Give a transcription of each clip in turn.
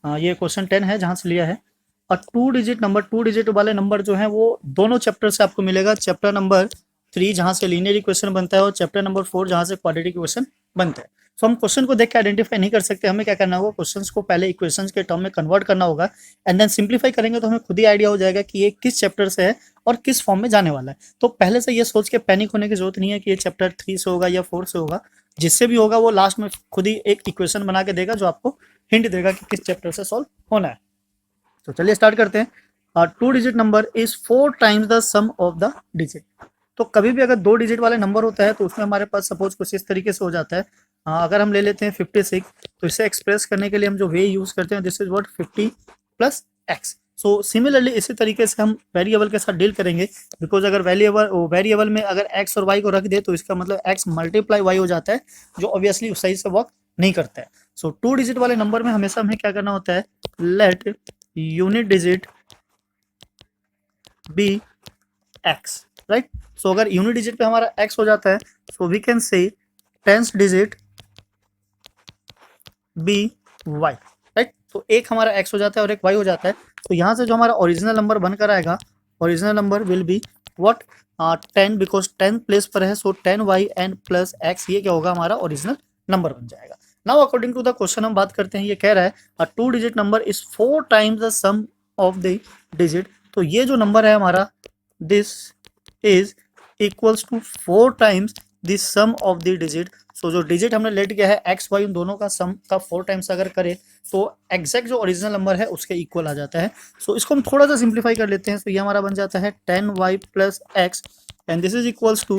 ये क्वेश्चन 10 है जहाँ से लिया है। और टू डिजिट वाले नंबर जो है वो दोनों चैप्टर से आपको मिलेगा। चैप्टर नंबर 3 जहाँ से लीनियर इक्वेशन बनता है और चैप्टर नंबर 4 जहाँ से क्वाड्रेटिक इक्वेशन बनता है। सो हम क्वेश्चन को देख के आइडेंटिफाई नहीं कर सकते, हमें क्या करना होगा, क्वेश्चंस को पहले इक्वेशंस के टर्म में कन्वर्ट करना होगा एंड देन सिंप्लीफाई करेंगे तो हमें खुद ही आइडिया हो जाएगा कि ये किस चैप्टर से है और किस फॉर्म में जाने वाला है। तो पहले से ये सोच के पैनिक होने की जरूरत नहीं है कि ये चैप्टर 3 से होगा या 4 से होगा। जिससे भी होगा वो लास्ट में खुद ही एक इक्वेशन बना के देगा जो आपको हिंट देगा कि किस चैप्टर से सॉल्व होना है। तो चलिए स्टार्ट करते हैं। Two digit number is 4 times the sum of the digit. तो कभी भी अगर 2 डिजिट वाले नंबर होता है तो उसमें हमारे पास सपोज कुछ इस तरीके से हो जाता है। अगर हम ले लेते हैं 56, तो इसे एक्सप्रेस करने के लिए हम जो वे यूज करते हैं this is what 50 plus x. So similarly इसी तरीके से हम वेरिएबल के साथ डील करेंगे, बिकॉज अगर वेरिएबल में अगर एक्स और वाई को रख दे तो इसका मतलब एक्स मल्टीप्लाई वाई हो जाता है, जो ऑब्वियसली सही से वर्क नहीं करता है। सो 2 डिजिट वाले नंबर में हमेशा हमें क्या करना होता है, let unit digit be X, right. So अगर यूनिट डिजिट पे हमारा एक्स हो जाता है so we can say tens digit be Y, right. तो एक हमारा एक्स हो जाता है और एक वाई हो जाता है। तो यहाँ से जो हमारा ओरिजिनल नंबर बनकर आएगा, original number will be what 10, because 10 place पर है, सो 10y एंड प्लस एक्स, ये क्या होगा, हमारा ओरिजिनल नंबर बन जाएगा। Now according to the question हम बात करते हैं, ये कह रहा है a 2 digit number is 4 times the sum of the digit. तो ये जो नंबर है हमारा this is equals to 4 times the sum of the digit. So जो डिजिट हमने लेट किया है एक्स वाई उन दोनों का सम का 4 टाइम्स अगर करे तो एग्जैक्ट जो ओरिजिनल नंबर है उसके इक्वल आ जाता है। सो इसको हम थोड़ा सा सिंप्लीफाई कर लेते हैं। तो ये हमारा बन जाता है 10y plus x and this is equals to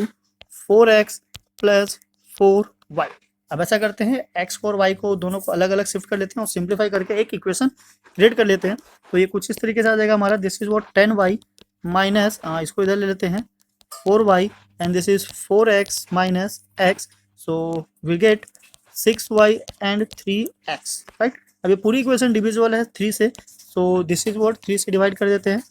4x plus 4y। अब ऐसा करते हैं, x और y को दोनों को अलग अलग शिफ्ट कर लेते हैं और सिंप्लीफाई करके एक इक्वेशन क्रिएट कर लेते हैं। तो ये कुछ इस तरीके से आ जाएगा हमारा, this is what 10y minus, इसको इधर ले लेते हैं 4y and this is 4x minus x, so we get 6y and 3x, right। अब ये पूरी इक्वेशन डिविजिबल है 3 से, so this is what 3 से डिवाइड कर देते हैं,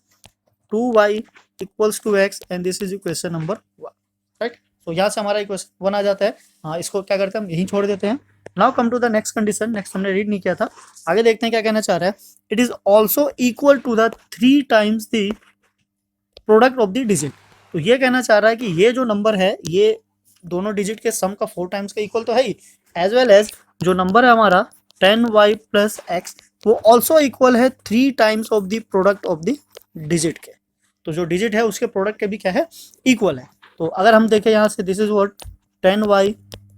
2y equals to x and this is equation number 1, right. तो यहाँ से हमारा इक्वेशन 1 आ जाता है। इसको क्या करते हैं, हम यहीं छोड़ देते हैं। Now come to the next condition, next हमने रीड नहीं किया था, आगे देखते हैं क्या कहना चाह रहा है। It is also equal to the 3 times the product of the digit. तो ये कहना चाह रहा है कि ये जो नंबर है ये दोनों डिजिट के सम का 4 टाइम्स का इक्वल तो है ही, एज वेल एज जो नंबर है हमारा 10y प्लस एक्स वो ऑल्सो इक्वल है 3 times of the product of the digit के। तो जो डिजिट है उसके प्रोडक्ट के भी क्या है, इक्वल है। तो अगर हम देखें यहाँ से this is what 10y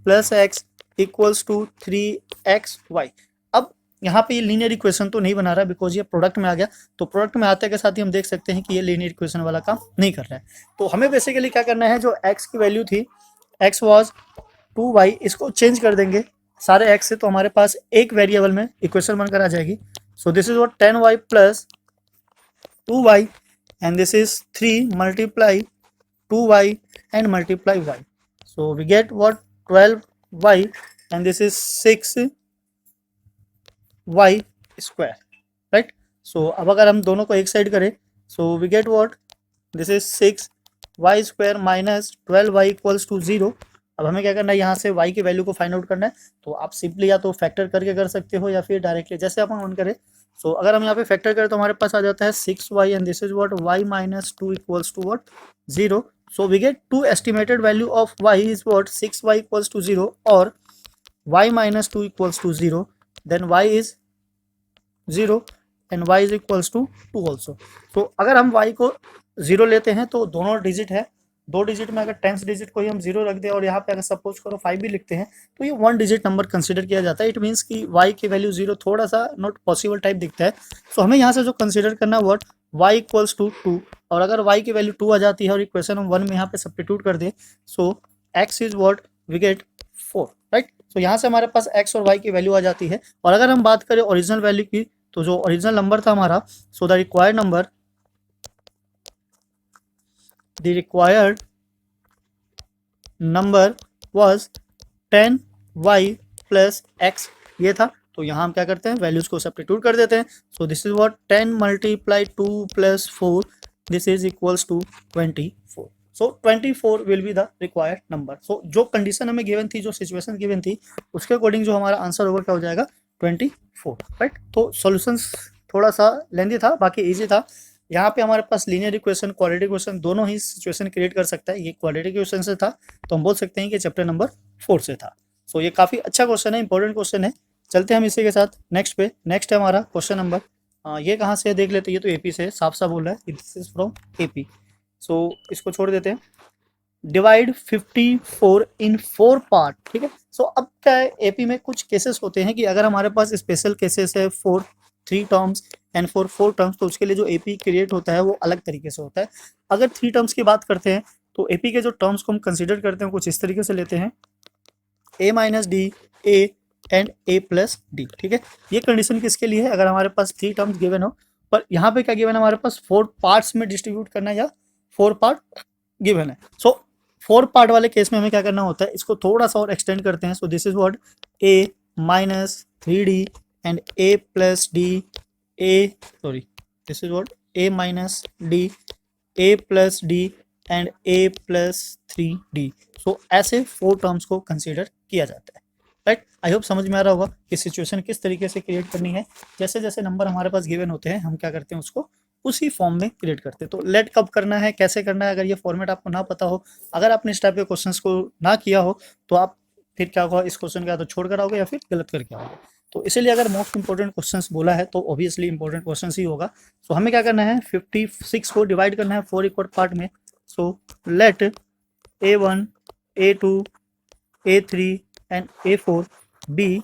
plus x equals to 3xy। अब यहाँ पे ये लीनियर इक्वेशन तो नहीं बना रहा बिकॉज ये प्रोडक्ट में आ गया, तो प्रोडक्ट में आते के साथ ही हम देख सकते हैं कि ये लीनियर इक्वेशन वाला काम नहीं कर रहा है। तो हमें बेसिकली क्या करना है, जो x की वैल्यू थी x वाज 2y, इसको चेंज कर देंगे सारे x से, तो हमारे पास एक वेरिएबल में इक्वेशन बनकर आ जाएगी। सो this is what 10y plus 2y and this is 3 multiply 2y and multiply y, so we get what 12y and this is 6y square, right. So अब अगर हम दोनों को एक साइड करें so we get what this is 6y square minus 12y equals to 0। अब हमें क्या करना है, यहाँ से y की वैल्यू को फाइंड आउट करना है। तो आप सिंपली या तो फैक्टर करके कर सकते हो या फिर डायरेक्टली जैसे आप मन करें। सो अगर हम यहाँ पे फैक्टर करें तो हमारे पास आ जाता है 6y and this is what y minus 2 equals to what 0। So we get 2 estimated value of y is what 6y equals to 0 or y minus 2 equals to 0, then y is 0 and y is equals to 2 also। तो अगर हम y को 0 लेते हैं तो दोनों digit है, 2 digit में अगर टेंस डिजिट को ही हम 0 रख दें और यहाँ पे अगर सपोज करो 5 भी लिखते हैं तो ये 1 डिजिट नंबर कंसिडर किया जाता है। इट मीन्स कि y की वैल्यू 0 थोड़ा सा नॉट पॉसिबल टाइप दिखता है। सो हमें यहाँ से जो कंसिडर करना है व्हाट y इक्वल्स टू 2, और अगर y की वैल्यू 2 आ जाती है और इक्वेशन हम 1 में यहाँ पे सब्स्टिट्यूट कर दें so x is what we get 4, right. So यहाँ से हमारे पास x और y की वैल्यू आ जाती है। और अगर हम बात करें ओरिजिनल वैल्यू की तो जो ओरिजिनल नंबर था हमारा, so the required number was 10y plus x, ये था। तो यहाँ हम क्या करते हैं, वैल्यूज को सब्स्टिट्यूट कर देते हैं। So this is what 10 multiply 2 plus 4 this is equals to 24। So 24 will be the required number. So जो कंडीशन हमें गिवन थी, जो सिचुएशन गिवन थी उसके अकॉर्डिंग जो हमारा आंसर होगा क्या हो जाएगा 24, राइट। तो सॉल्यूशंस थोड़ा सा लेंदी था, बाकी इजी था। यहाँ पे हमारे पास लीनियर इक्वेशन, क्वाड्रेटिक इक्वेशन दोनों ही सिचुएशन क्रिएट कर सकता है। ये क्वाड्रेटिक इक्वेशन से था, तो हम बोल सकते हैं कि चैप्टर नंबर 4 से था। सो ये काफ़ी अच्छा क्वेश्चन है, इंपॉर्टेंट क्वेश्चन है। चलते हैं हम इसी के साथ नेक्स्ट पे। नेक्स्ट है हमारा क्वेश्चन नंबर, ये कहाँ से है देख लेते हैं। ये तो एपी से है, साफ साफ बोल रहा है, दिस इज फ्रॉम एपी। सो इसको छोड़ देते हैं। डिवाइड 54 इन 4 पार्ट, ठीक है। सो अब क्या है, एपी में कुछ केसेस होते हैं कि अगर हमारे पास स्पेशल केसेस है for 3 terms and for 4 terms, तो उसके लिए जो एपी क्रिएट होता है वो अलग तरीके से होता है। अगर 3 टर्म्स की बात करते हैं तो एपी के जो टर्म्स को हम कंसिडर करते हैं कुछ इस तरीके से लेते हैं, a minus D, A and A plus D, ठीक है। ये कंडीशन किसके लिए है, अगर हमारे पास 3 टर्म्स गिवन हो, पर यहाँ पे क्या गिवन है हमारे पास 4 पार्ट्स में डिस्ट्रीब्यूट करना है या 4 पार्ट गिवन है। सो 4 पार्ट वाले केस में हमें क्या करना होता है, इसको थोड़ा सा और एक्सटेंड करते हैं। So this is what a minus 3d and a plus D, this is what a minus d, a plus d and a plus 3d। सो ऐसे 4 टर्म्स को कंसीडर किया जाता है, राइट। आई होप समझ में आ रहा होगा कि सिचुएशन किस तरीके से क्रिएट करनी है। जैसे जैसे नंबर हमारे पास गिवन होते हैं हम क्या करते हैं, उसको उसी फॉर्म में क्रिएट करते हैं। तो लेट कब करना है, कैसे करना है, अगर ये फॉर्मेट आपको ना पता हो, अगर आपने इस टाइप के क्वेश्चंस को ना किया हो, तो आप फिर क्या होगा, इस क्वेश्चन का तो छोड़ कर आओगे या फिर गलत करके आओगे। तो इसीलिए अगर मोस्ट इंपॉर्टेंट क्वेश्चंस बोला है तो ऑब्वियसली इंपॉर्टेंट क्वेश्चंस ही होगा। सो हमें क्या करना है, 56 को डिवाइड करना है 4 इक्वल पार्ट में। So let a1, a2, a3 and a4 be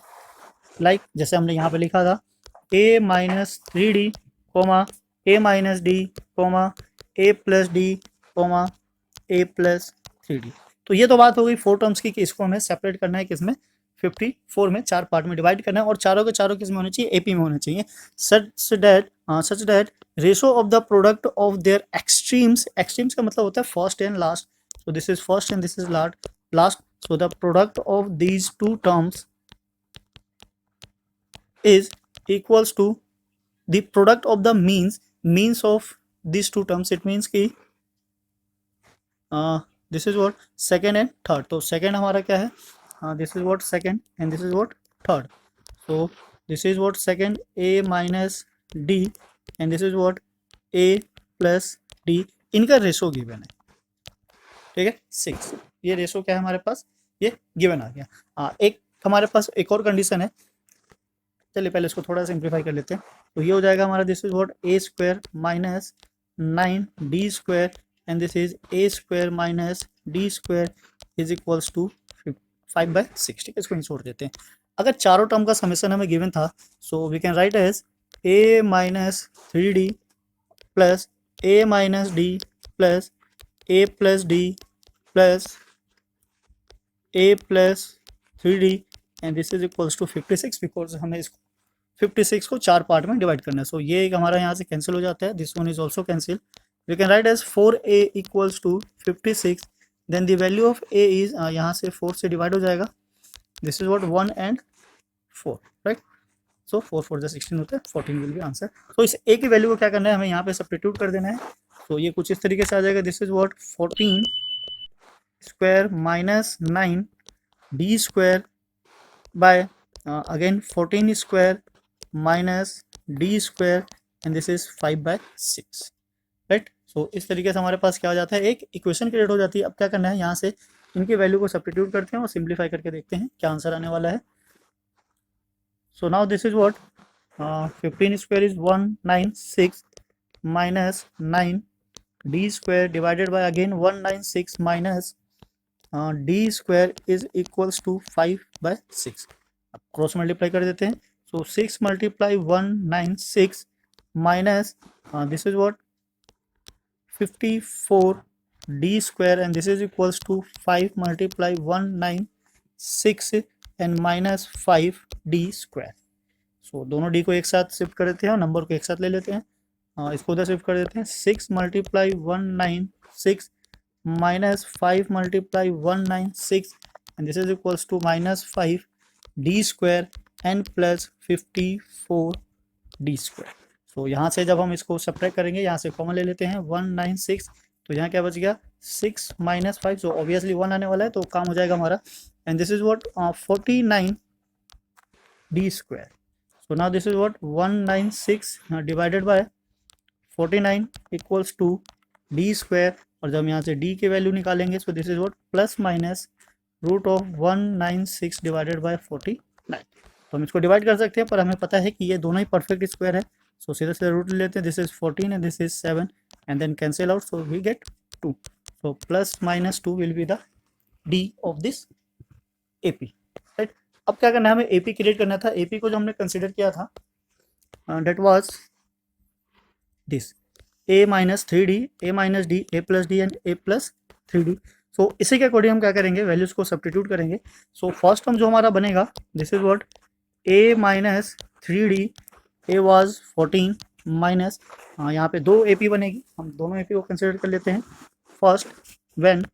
like जैसे हमने यहाँ पे लिखा था a minus 3d, a minus d, a plus D, a plus 3d। तो ये तो बात हो गई 4 टर्म्स की कि इसको हमें सेपरेट करना है किसमें, 54 में 4 पार्ट में डिवाइड करना है, और चारों के चारों किस में होने चाहिए, एपी में होने चाहिए। Such that ratio of the product of their extremes, extremes का मतलब होता है first and last. So this is first and this is last. So the product of these 2 terms is equals to the product of the means of these 2 terms। it means कि this is what second and third। तो second हमारा क्या है, this is what second and this is what third। so this is what second a minus d and this is what a plus d। इनका ratio given है, ठीक है 6। ये ratio क्या है हमारे पास, ये गिवन आ गया। एक हमारे पास एक और कंडीशन है, चलिए पहले इसको थोड़ा सिंप्लीफाई कर लेते हैं। तो ये हो जाएगा हमारा this is what a square minus 9d square and this is a square minus d square is equals to 5/6, ठीक है। इसको इन छोड़ देते हैं। अगर चारों टर्म का समेशन हमें गिवन था, so we can write as a minus 3d plus a minus d plus a plus d plus a plus 3d and this is equals to 56, because हमें इसको 56 को 4 पार्ट में डिवाइड करना है। सो ये एक हमारा यहाँ से कैंसिल हो जाता है, this one is also cancel. We can write as 4a equals to 56, then the value of a is यहाँ से 4 से डिवाइड हो जाएगा, this is what 1 and 4, right. So 4 4 जा 16 होता है, 14 विल बी आंसर। तो इस a की वैल्यू को क्या करना है, हमें यहाँ पे सब्स्टिट्यूट कर देना है। तो ये कुछ इस तरीके से आ जाएगा, this is what 14 square minus 9d square by again 14 square minus D square and this is 5/6, right. So इस तरीके से हमारे पास क्या हो जाता है, एक इक्वेशन क्रिएट हो जाती है। अब क्या करना है, यहाँ से इनकी वैल्यू को सब्स्टिट्यूट करते हैं और सिंप्लीफाई करके देखते हैं क्या आंसर आने वाला है। So now this is what 15 square is 196 minus 9d square divided by again 196 minus D square is equals to 5/6। अब क्रॉस मल्टीप्लाई कर देते हैं। So 6 multiply 196 minus this is what 54d square and this is equals to 5 multiply 196 and minus 5d square। So दोनों d को एक साथ shift कर देते हैं और नंबर को एक साथ ले लेते हैं, इसको उधर शिफ्ट कर देते हैं। 6 multiply 196 minus 5 multiply 196 and this is equals to minus 5d square and plus 54d square. So यहाँ से जब हम इसको सब्ट्रैक्ट करेंगे, यहाँ से कॉमन ले लेते हैं 196, तो यहाँ क्या बच गया 6 माइनस 5, सो ऑब्वियसली 1 आने वाला है तो काम हो जाएगा हमारा। And this is what 49d square, So now this is what 196 divided by 49 equals to d square, और जब हम यहाँ से d की वैल्यू निकालेंगे so this is what plus minus root of 196 divided by 49। तो हम इसको डिवाइड कर सकते हैं, पर हमें पता है कि ये दोनों ही परफेक्ट स्क्वायर है, सो सीधे सीधे रूट ले लेते हैं। This is 14 and this is 7 and then cancel out, so we get 2। So plus minus 2 will be the d of this AP, right. अब क्या करना है, हमें एपी क्रिएट करना था। एपी को जो हमने कंसिडर किया था that was this a minus 3d, a minus d, a plus d and a plus 3d। So इसी के अकॉर्डिंग हम क्या करेंगे, वैल्यूज को सब्स्टिट्यूट करेंगे। सो फर्स्ट टर्म जो हमारा बनेगा this is what a minus 3d, a was 14 minus यहाँ पे दो AP बनेगी, हम दोनों AP को कंसिडर कर लेते हैं। First when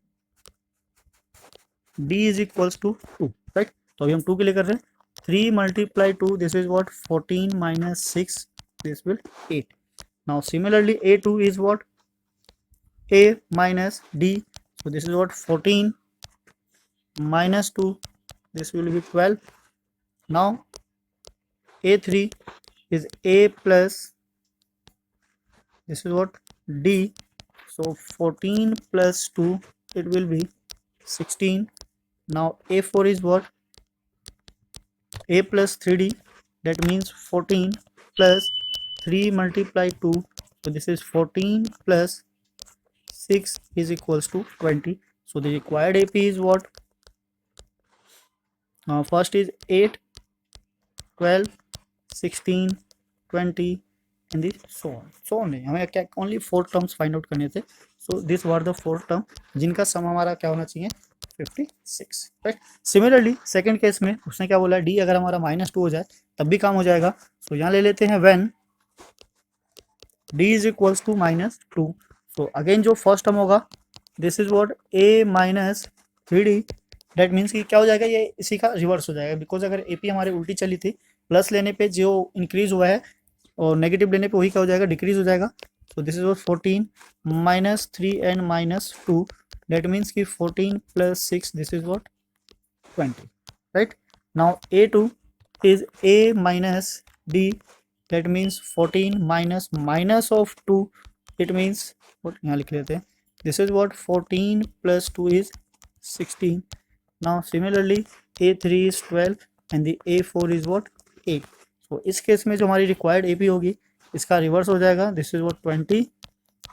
d is equals to 2, right. तो अभी हम 2 के लिए कर रहे हैं। 3 multiply 2 this is what 14 minus 6 this will 8। Now similarly a2 is what a minus d, so this is what 14 minus 2 this will be 12. Now a3 is a plus this is what d, so 14 plus 2 it will be 16. Now a4 is what a plus 3d, that means 14 plus 3 multiply 2, so this is 14 plus 6 is equals to 20. So the required AP is what first is 8, 12, 16, 20 and this so on नहीं, हमें क्या only 4 terms find out करने थे। So this were the 4 term जिनका सम हमारा क्या होना चाहिए 56, राइट। सिमिलरली सेकेंड केस में उसने क्या बोला, d अगर हमारा -2 हो जाए तब भी काम हो जाएगा। सो यहाँ ले लेते हैं when d is equals to -2। so again जो फर्स्ट टर्म होगा this is what a minus 3d, date means कि क्या हो जाएगा, ये इसी का रिवर्स हो जाएगा। बिकॉज अगर AP हमारी उल्टी चली थी, प्लस लेने पे जो इंक्रीज हुआ है और नेगेटिव लेने पे वही क्या हो जाएगा, डिक्रीज हो जाएगा। सो this is what 14 minus 3 and minus 2, date means कि 14 plus 6 this is what 20, right. Now a2 is a minus d, that means 14 minus minus of 2, it means what यहाँ लिख लेते हैं, this is what 14 plus 2 is 16. now similarly a3 is 12 and the a4 is what 8. so इस case में जो हमारी required AP होगी इसका रिवर्स हो जाएगा, this is what 20,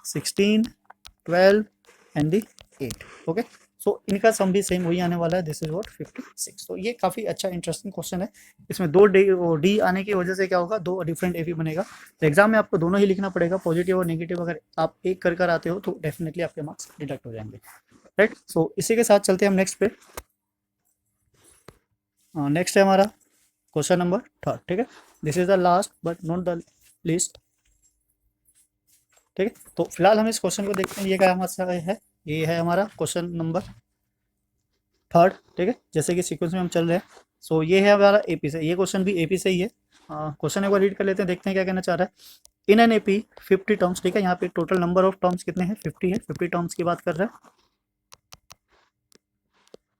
16, 12 and the 8, okay। सो इनका सम भी सेम वही आने वाला है, दिस इज व्हाट 56। तो ये काफ़ी अच्छा इंटरेस्टिंग क्वेश्चन है। इसमें दो डी आने की वजह से क्या होगा, दो डिफरेंट AP बनेगा। तो एग्जाम में आपको दोनों ही लिखना पड़ेगा, पॉजिटिव और नेगेटिव। अगर आप एक कर आते हो तो डेफिनेटली आपके मार्क्स डिडक्ट हो जाएंगे, राइट। सो इसी के साथ चलते हैं हम नेक्स्ट पे। नेक्स्ट है हमारा क्वेश्चन नंबर 3, ठीक है। This is the last but not the least, ठीक है। तो फिलहाल हम इस क्वेश्चन को देखते हैं, ये क्या हमारा है, ये है हमारा क्वेश्चन नंबर 3, ठीक है। जैसे कि सीक्वेंस में हम चल रहे हैं। सो ये है हमारा AP से, ये क्वेश्चन भी AP से ही है। क्वेश्चन एक बार रीड कर लेते हैं, देखते हैं क्या कहना चाह रहा है। इन एन AP 50 टर्म्स, ठीक है। यहाँ पे टोटल नंबर ऑफ टर्म्स कितने हैं, 50 है। 50 टर्म्स की बात कर रहा है।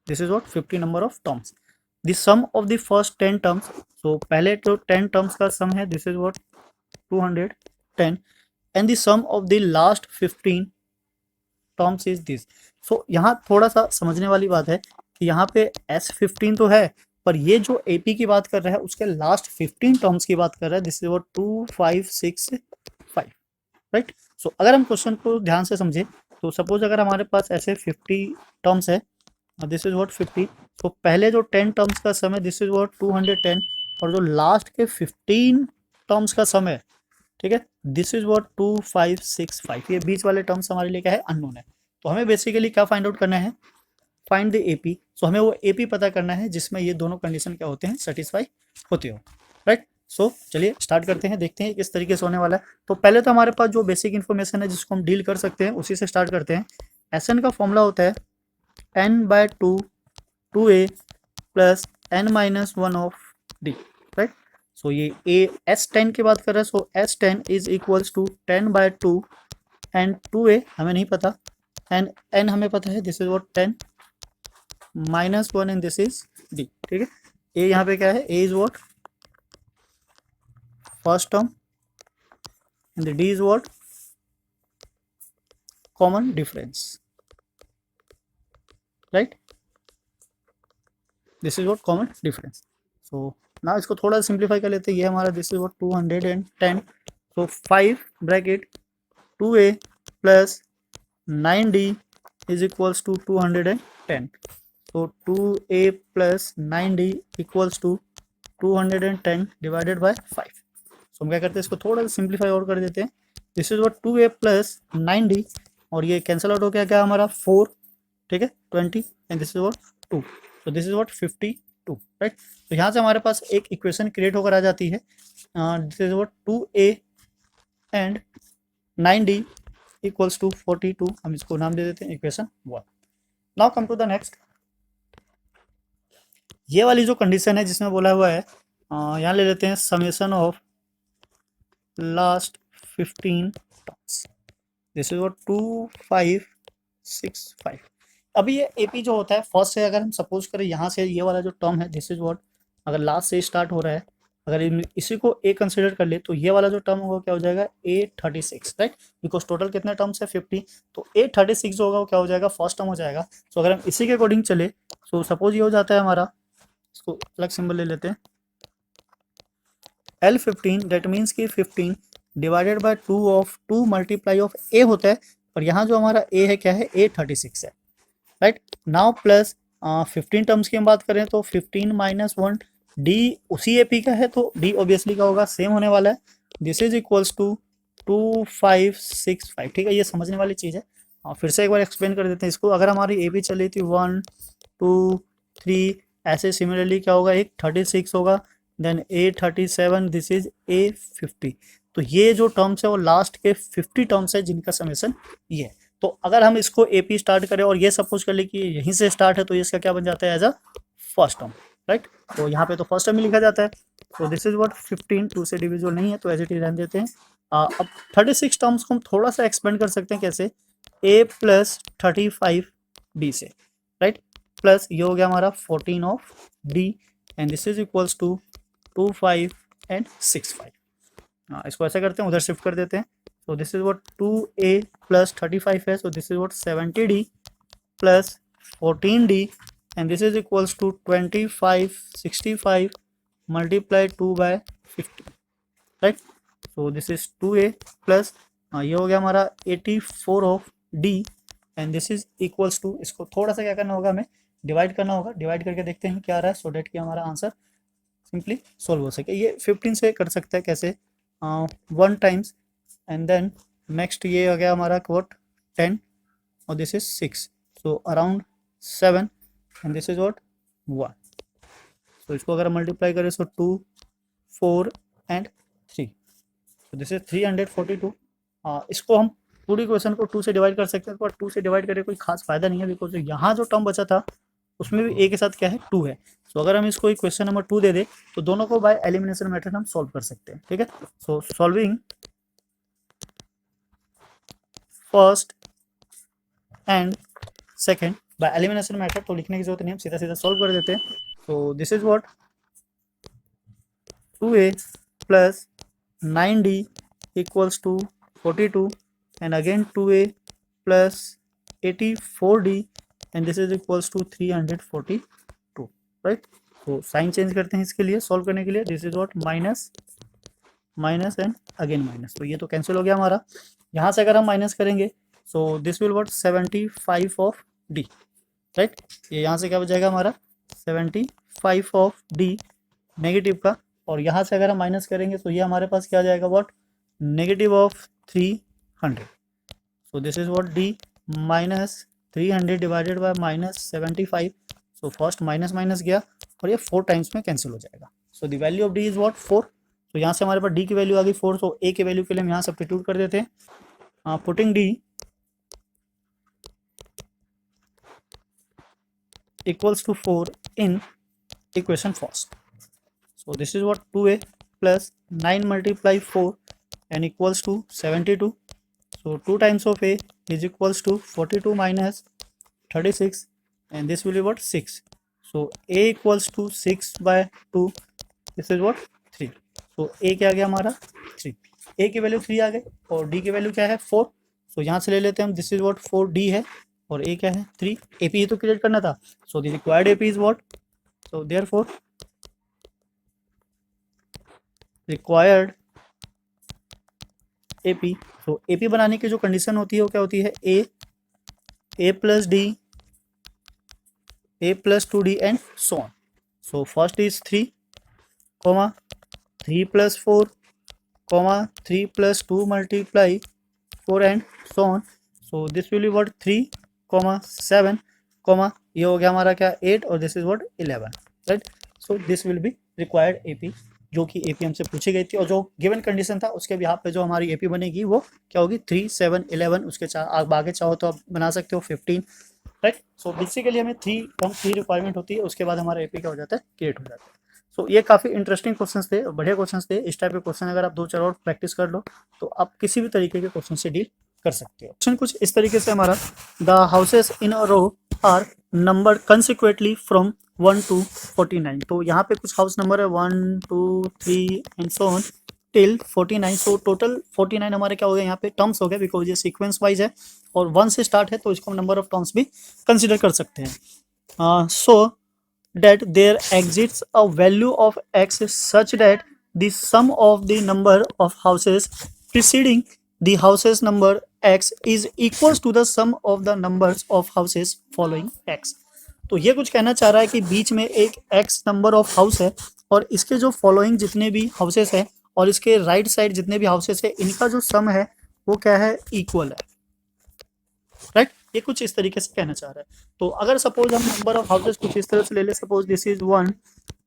This is what 50 number of terms. The sum of the first 10 terms, so पहले तो 10 टर्म्स का सम है, this is what 210 and the sum of the last 15 terms is this. So यहाँ थोड़ा सा समझने वाली बात है कि यहाँ पे S15 तो है, पर ये जो AP की बात कर रहा है उसके लास्ट 15 टर्म्स की बात कर रहा है, this is what 2, 5, 6, 5, right. So अगर हम क्वेश्चन को ध्यान से समझे तो सपोज अगर हमारे पास ऐसे 50 टर्म्स है, दिस इज व्हाट 50, तो पहले जो 10 टर्म्स का सम है दिस इज व्हाट 210, और जो लास्ट के 15 टर्म्स का सम है, ठीक है, दिस इज व्हाट 2, 5, 6, 5। ये बीच वाले टर्म्स हमारे लिए क्या है, अननोन है। तो हमें बेसिकली क्या फाइंड आउट करना है, फाइंड द AP। सो हमें वो AP पता करना है जिसमें ये दोनों कंडीशन क्या होते हैं, सेटिस्फाई होते हो, राइट। सो चलिए स्टार्ट करते हैं, देखते हैं किस तरीके से होने वाला है। तो पहले तो हमारे पास जो बेसिक इन्फॉर्मेशन है जिसको हम डील कर सकते हैं उसी से स्टार्ट करते हैं। SN का फॉर्मूला होता है n/2 2a plus n-1 of d, right. So ये S10 की बात कर रहे हैं, so S10 is equals to 10/2 and 2a हमें नहीं पता एंड n हमें पता है, this is what 10 -1 and this is d, ठीक है। a यहाँ पे क्या है, a is what first term, and the D is what? Common difference, right? This is what common difference. So now इसको थोड़ा सिंप्लीफाई कर लेते हैं. ये हमारा this is what 210. So 5 bracket 2a plus 9d is equals to 210. So 2a plus 9d equals to 210 divided by 5. So हम क्या करते हैं, इसको थोड़ा सा सिंप्लीफाई और कर देते हैं. This is what 2a plus 9d, और ये कैंसिल आउट हो गया क्या हमारा 4, ठीक है, 20, एंड दिस इज व्हाट 2. तो दिस इज व्हाट 52, राइट. तो यहाँ से हमारे पास एक इक्वेशन क्रिएट होकर आ जाती है. This is what 2a and 9d equals to 42. हम इसको नाम दे देते हैं equation 1. Now come to the next. ये वाली जो कंडीशन है जिसमें बोला हुआ है, यहाँ ले लेते हैं summation of last 15 terms. This is what 2565. अभी ये एपी जो होता है फर्स्ट से, अगर हम सपोज करें यहाँ से ये वाला जो टर्म है दिस इज व्हाट, अगर लास्ट से स्टार्ट हो रहा है, अगर इसी को ए कंसिडर कर ले तो ये वाला जो टर्म होगा क्या हो जाएगा A36, राइट. बिकॉज टोटल कितने टर्म्स है 50. तो A36 जो होगा वो क्या हो जाएगा, फर्स्ट टर्म हो जाएगा. सो अगर हम इसी के अकॉर्डिंग चले, सो सपोज ये हो जाता है हमारा, इसको अलग सिंबल ले लेते हैं, L15, दैट मीन्स कि 15 divided by 2 of 2 multiply of A होता है. और यहाँ जो हमारा ए है क्या है, A36 है, राइट. नाउ प्लस 15 टर्म्स की हम बात करें तो 15 माइनस 1, डी उसी एपी का है तो डी ऑब्वियसली का होगा, सेम होने वाला है. दिस इज इक्वल्स टू 2565, ठीक है. ये समझने वाली चीज़ है. फिर से एक बार एक्सप्लेन कर देते हैं इसको. अगर हमारी एपी चली थी 1 2 3, ऐसे सिमिलरली क्या होगा, एक 36 होगा, then A37, this is A50. तो ये जो टर्म्स है वो लास्ट के 50 टर्म्स है जिनका समेशन ये है. तो अगर हम इसको एपी स्टार्ट करें और ये सपोज कर ले कि यहीं से स्टार्ट है, तो इसका क्या बन जाता है, as a first term, right. तो यहाँ पे तो फर्स्ट टर्म ही लिखा जाता है. तो दिस इज व्हाट 15, 2 से डिविजिबल नहीं है तो एज इट इज रहने देते हैं. अब 36 टर्म्स को हम थोड़ा सा एक्सपेंड कर सकते हैं. कैसे, a प्लस 35d से, राइट. प्लस ये हो गया हमारा 14 of d, and this is equals to 25 and 65. इसको ऐसा करते हैं, उधर शिफ्ट कर देते हैं. So this is what 2a plus 35 है, so this is what 70d plus 14d, and this is equals to 2565 multiplied 2 by 50, right. So this is 2a plus ये हो गया हमारा 84 of d, and this is equals to, इसको थोड़ा सा क्या करना होगा, हमें डिवाइड करना होगा. डिवाइड करके देखते हैं क्या आ रहा है, सो डेट कि हमारा आंसर सिंपली सोल्व हो सके. ये 15 से कर सकते हैं. कैसे, 1 टाइम्स, एंड देन नेक्स्ट ये हो गया हमारा व्हाट 10, और this is 6, so around 7, and this is what 1. सो इसको अगर मल्टीप्लाई करें सो 2 4 एंड 3, सो दिस इज 342. इसको हम पूरी क्वेश्चन को 2 से डिवाइड कर सकते हैं, पर 2 से डिवाइड करके कोई खास फायदा नहीं है, बिकॉज यहाँ जो टर्म बचा था उसमें भी ए के साथ क्या है 2 है. सो अगर हम इसको क्वेश्चन नंबर 2 दे दे तो दोनों को बाय एलिमिनेशन मेथड हम सॉल्व कर सकते हैं, ठीक है. सो solving first and second by elimination method, तो लिखने की जरूरत नहीं, हम सीधा सीधा सॉल्व कर देते हैं. तो this is what 2a plus 9d equals to 42, and again 2a plus 84d, and this is equals to 342, right. तो साइन चेंज करते हैं इसके लिए, सॉल्व करने के लिए. This is what minus minus and again minus, तो ये तो कैंसिल हो गया हमारा. यहाँ से अगर हम माइनस करेंगे so this will what 75 of D, right. ये यहाँ से क्या बच जाएगा हमारा 75 ऑफ डी नेगेटिव का, और यहाँ से अगर हम माइनस करेंगे तो ये हमारे पास क्या आ जाएगा, what negative of 300. So this is what D minus 300 divided by minus 75. So first minus minus गया और ये 4 टाइम्स में कैंसिल हो जाएगा. सो the value of D is what 4. तो यहाँ से हमारे पास डी की वैल्यू आ गई 4, तो ए के वैल्यू के लिए हम यहाँ सब्स्टिट्यूट कर देते हैं. Putting D equals to 4 in equation first. So this is what 2a plus 9 multiply 4 and equals to 72. So 2 times of a is equals to 42 minus 36, and this will be what 6. So a equals to 6 by 2. This is what 3. सो ए क्या आ गया हमारा 3, ए की value 3 आ गई और D की value क्या है 4। सो यहाँ से ले लेते हैं हम, दिस इज व्हाट 4D है और ए क्या है 3। एपी ही तो क्रिएट करना था, so the required AP is what, so therefore required AP. So AP बनाने की जो कंडीशन होती है वो क्या होती है, ए plus D, a plus 2d and so on. So first is 3, comma 3 plus 4, comma 3 plus 2 multiply 4 and so on. So this will be what 3, comma 7, comma ये हो गया हमारा क्या 8 और this is what 11, right? So this will be required AP, जो कि AP हमसे पूछी गई थी और जो गिवन कंडीशन था उसके भी यहाँ पे जो हमारी AP बनेगी वो क्या होगी 3, 7, 11, उसके आप आगे चाहो तो आप बना सकते हो 15, राइट। सो बेसिकली हमें 3 रिक्वायरमेंट होती है, उसके बाद हमारा एपी क्या हो जाता है, क्रिएट हो जाता है। सो ये काफ़ी इंटरेस्टिंग क्वेश्चंस थे, बढ़िया क्वेश्चंस थे। इस टाइप के क्वेश्चन अगर आप 2-4 और प्रैक्टिस कर लो तो आप किसी भी तरीके के क्वेश्चन से डील कर सकते हो। क्वेश्चन कुछ इस तरीके से हमारा, the houses in a row are number consecutively from 1 to 49। तो यहाँ पे कुछ हाउस नंबर है 1, 2, 3 and so on till 49। So total 49 हमारे क्या हो गया यहाँ पे टर्म्स हो गए, बिकॉज ये सीक्वेंस वाइज है और 1 से स्टार्ट है तो इसको हम नंबर ऑफ टर्म्स भी कंसिडर कर सकते हैं। सो that there exists a value of x such that the sum of the number of houses preceding the houses number x is equals to the sum of the numbers of houses following x। तो ये कुछ कहना चाह रहा है कि बीच में एक x नंबर ऑफ हाउस है और इसके जो फॉलोइंग जितने भी हाउसेस है और इसके राइट साइड जितने भी हाउसेस है, इनका जो सम है वो क्या है, इक्वल है, राइट। ये कुछ इस तरीके से कहना चाह रहा है। तो अगर सपोज हम नंबर ऑफ हाउसेस कुछ इस तरह से ले ले, suppose this is 1,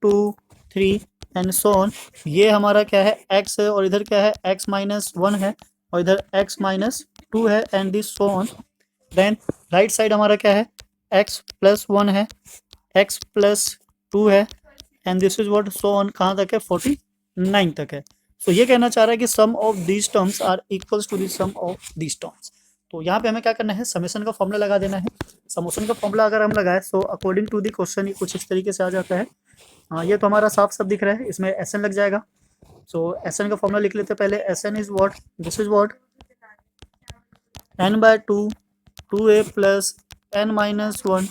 2, 3 and so on, ये हमारा क्या है x है और इधर क्या है x माइनस 1 है और इधर x माइनस 2 है and this so on. Then right side हमारा क्या है x प्लस 1 है, x प्लस 2 है and this is what so on, कहाँ तक है 49 तक है। सो ये कहना चाह रहा है कि sum of these terms are equals to the sum of these terms. तो यहाँ पे हमें क्या करना है, समेशन का फॉर्मूला लगा देना है। समेशन का फॉर्मूला अगर हम लगाए so according to the question ये कुछ इस तरीके से आ जाता है। हाँ, ये तो हमारा साफ साफ दिख रहा है, इसमें एस एन लग जाएगा। सो एस एन का फॉर्मूला लिख लेते हैं पहले। S N is what, this is what n/2 2a plus n minus 1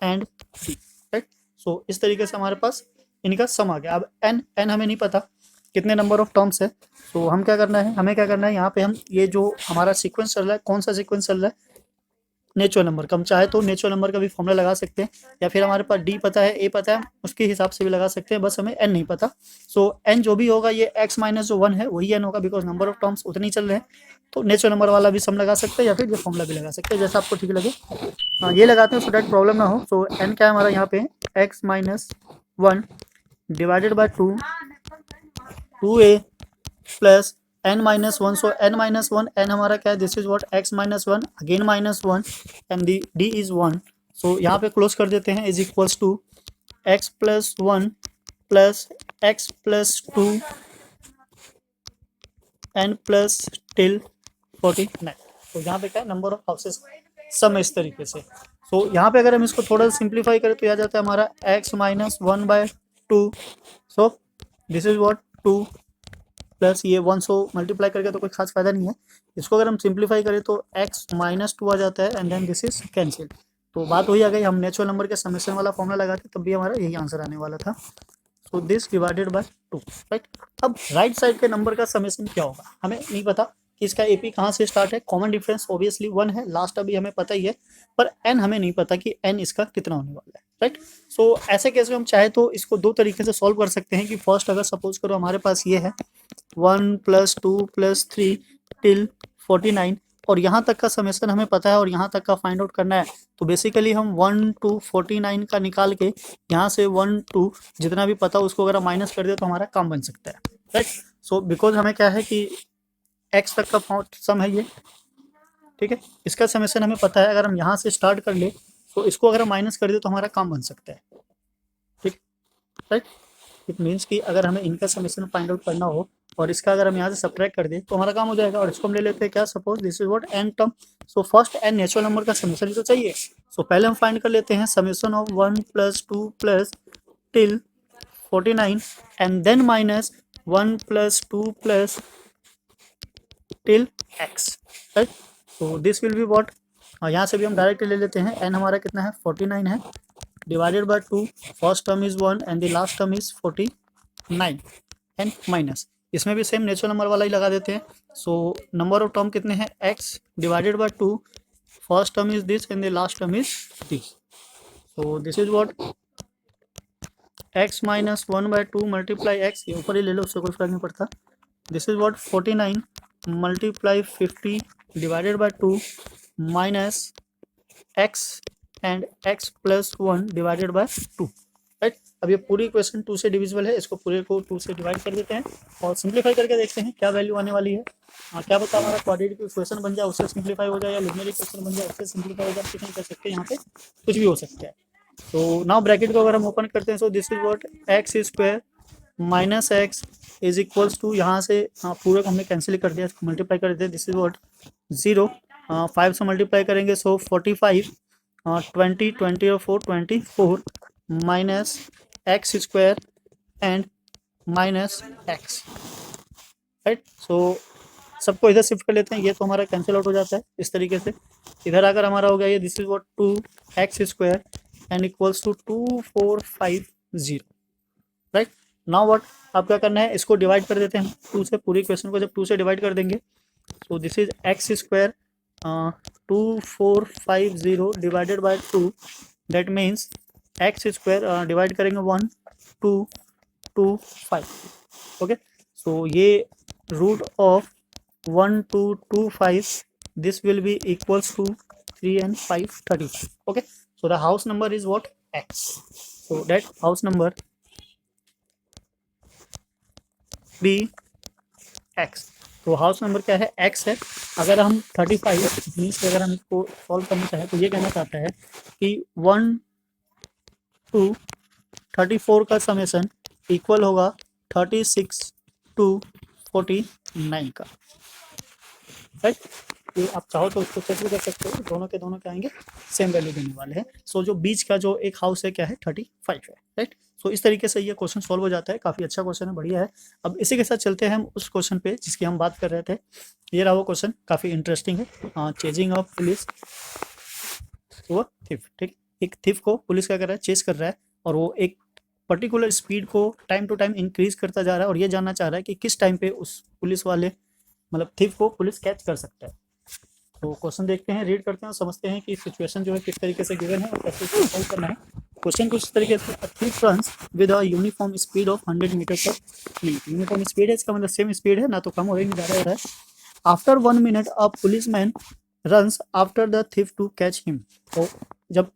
and b, right. So इस तरीके से हमारे पास इनका सम आ गया। अब n हमें नहीं पता कितने नंबर ऑफ टर्म्स है, तो हम क्या करना है, हमें क्या करना है, यहाँ पे हम ये जो हमारा सीक्वेंस चल रहा है, कौन सा सीक्वेंस चल रहा है, नेचुरल नंबर का। हम चाहे तो नेचुरल नंबर का भी फॉर्मूला लगा सकते हैं या फिर हमारे पास डी पता है, ए पता है, उसके हिसाब से भी लगा सकते हैं, बस हमें एन नहीं पता। सो एन जो भी होगा ये एक्स माइनस जो 1 है वही एन होगा, बिकॉज नंबर ऑफ टर्म्स उतनी चल रहे हैं। तो नेचुरल नंबर वाला भी सम लगा सकते हैं या फिर ये फॉर्मूला भी लगा सकते हैं, जैसा आपको ठीक लगे। हाँ, ये लगाते हैं सो डैट प्रॉब्लम ना हो। सो एन क्या है हमारा यहाँ पे, x minus 1 divided by 2a plus n minus 1। So n minus 1, n हमारा क्या है, this is what x minus 1 again minus 1 and the d is 1। So यहाँ पे क्लोज कर देते हैं, is equals to x plus 1 plus x plus 2 and plus till 49। तो यहाँ पे क्या है, नंबर ऑफ हाउसेस सम इस तरीके से। सो यहाँ पे अगर हम इसको थोड़ा सिंप्लीफाई करें तो यह जाता है हमारा x minus 1/2। So this is what 2 plus ये 1 सो मल्टीप्लाई करके तो कोई खास फायदा नहीं है। इसको अगर हम सिंप्लीफाई करें तो x माइनस 2 आ जाता है and then this is cancel. तो बात वही आ गई, हम नेचुरल नंबर के समेशन वाला फॉर्मूला लगाते तब भी हमारा यही आंसर आने वाला था। So this divided by 2, right. अब राइट साइड के नंबर का समेशन क्या होगा हमें नहीं पता कि इसका एपी कहाँ से स्टार्ट है। कॉमन डिफरेंस ऑब्वियसली 1 है, लास्ट अभी हमें पता ही है, पर n हमें नहीं पता कि n इसका कितना होने वाला है, राइट। सो ऐसे केस में हम चाहे तो इसको 2 तरीके से सॉल्व कर सकते हैं कि फर्स्ट अगर सपोज करो हमारे पास ये है 1 + 2 + 3 टिल 49 और यहाँ तक का समेशन हमें पता है और यहाँ तक का फाइंड आउट करना है। तो बेसिकली हम 1 to 49 का निकाल के यहाँ से 1 to जितना भी पता उसको अगर माइनस कर दे तो हमारा काम बन सकता है, राइट। सो बिकॉज हमें क्या है कि x तक का सम है ये, ठीक है, इसका समेशन हमें पता है। अगर हम यहाँ से स्टार्ट कर ले तो इसको अगर हम माइनस कर दे तो हमारा काम बन सकता है, ठीक, राइट। इट मीन्स कि अगर हमें इनका समेशन फाइंड आउट करना हो और इसका अगर हम यहाँ से सब्ट्रैक्ट कर दें तो हमारा काम हो जाएगा। और इसको हम ले लेते हैं क्या, suppose this is what n term. So first n natural number का समेशन तो चाहिए। सो पहले हम फाइंड कर लेते हैं summation of 1 + 2 + till 49 and then minus 1 + 2 + till x, right. तो दिस विल बी व्हाट, यहाँ से भी हम डायरेक्ट ले लेते हैं, n हमारा कितना है 49 है, divided by 2, first term is 1 and the last term is 49 and minus, इसमें भी सेम नेचुरल नंबर वाला ही लगा देते हैं। सो नंबर ऑफ टर्म कितने हैं x divided by 2, first term is this and the last term is this, so this is what x - 1/2 × x, ये ऊपर ही ले लो, उससे कोई फर्क नहीं पड़ता। This is what 49 × 50 divided by 2 minus x and x + 1 divided by 2, right. अब ये पूरी इक्वेशन 2 से डिविजिबल है, इसको पूरे को 2 से डिवाइड कर देते हैं और सिंप्लीफाई करके देखते हैं क्या वैल्यू आने वाली है। क्या पता हमारा क्वाड्रेटिक इक्वेशन बन जाए उससे सिंप्लीफाई हो जाए, या लिनियर इक्वेशन बन जाए उससे सिंप्लीफाई हो जाए, कुछ नहीं कर सकते, यहाँ पे कुछ भी हो सकता है। तो नाउ ब्रैकेट को अगर हम ओपन करते हैं, so this is what x² minus x is equals to, यहाँ से पूरे को हमने कैंसिल कर दिया, इसको मल्टीप्लाई कर देते, दिस इज व्हाट 0, 5 से मल्टीप्लाई करेंगे सो 45, 20 20 और 4 24 minus x² and minus x, right. So सबको इधर शिफ्ट कर लेते हैं, ये तो हमारा कैंसिल आउट हो जाता है इस तरीके से। इधर आकर हमारा हो गया ये, this is what 2x² and equals to 2450, right. Now what, आप क्या करना है, इसको डिवाइड कर देते हैं 2 से, पूरी इक्वेशन को जब 2 से डिवाइड कर देंगे, सो this is x² 2450 divided by 2, that means x² divide करेंगे 1 2 2 5, ओके। सो ये root of 1 2 2 5, this will be equals to 3 and 5 35, okay। so the house number is what x, so that house number be x, तो house number क्या है x है। अगर हम 35 means अगर हम इसको सॉल्व करना चाहें तो ये कहना चाहता है कि 1 to 34 का समेसन इक्वल होगा 36 to 49 का, राइट। ये आप चाहो तो इसको चेक भी कर सकते हो, दोनों के दोनों क्या आएंगे, सेम वैल्यू देने वाले हैं। सो जो बीच का जो एक हाउस है क्या है 35 है, राइट। सो इस तरीके से ये क्वेश्चन सॉल्व हो जाता है, काफ़ी अच्छा क्वेश्चन है, बढ़िया है। अब इसी के साथ चलते हैं हम उस क्वेश्चन पे जिसकी हम बात कर रहे थे। ये रहा वो क्वेश्चन, काफ़ी इंटरेस्टिंग है। चेजिंग ऑफ पुलिस वो थिफ, ठीक, एक थिफ को पुलिस क्या कर रहा है, चेस कर रहा है, और वो एक पर्टिकुलर स्पीड को टाइम टू टाइम इंक्रीज करता जा रहा है, और ये जानना चाह रहा है कि किस टाइम पे उस पुलिस वाले मतलब थिफ को पुलिस कैच कर सकता है। तो क्वेश्चन देखते हैं, रीड करते हैं और समझते हैं कि सिचुएशन जो है किस तरीके से गिवन है और कैसे इसको सॉल्व करना है। क्वेश्चन कुछ तरीके से, a thief runs with a uniform speed of 100 metre per minute, uniform speed है, इसका मतलब सेम स्पीड है, ना तो कम हो रही है ना ज़्यादा हो रहा है। After 1 minute a policeman runs after the thief to catch him, तो जब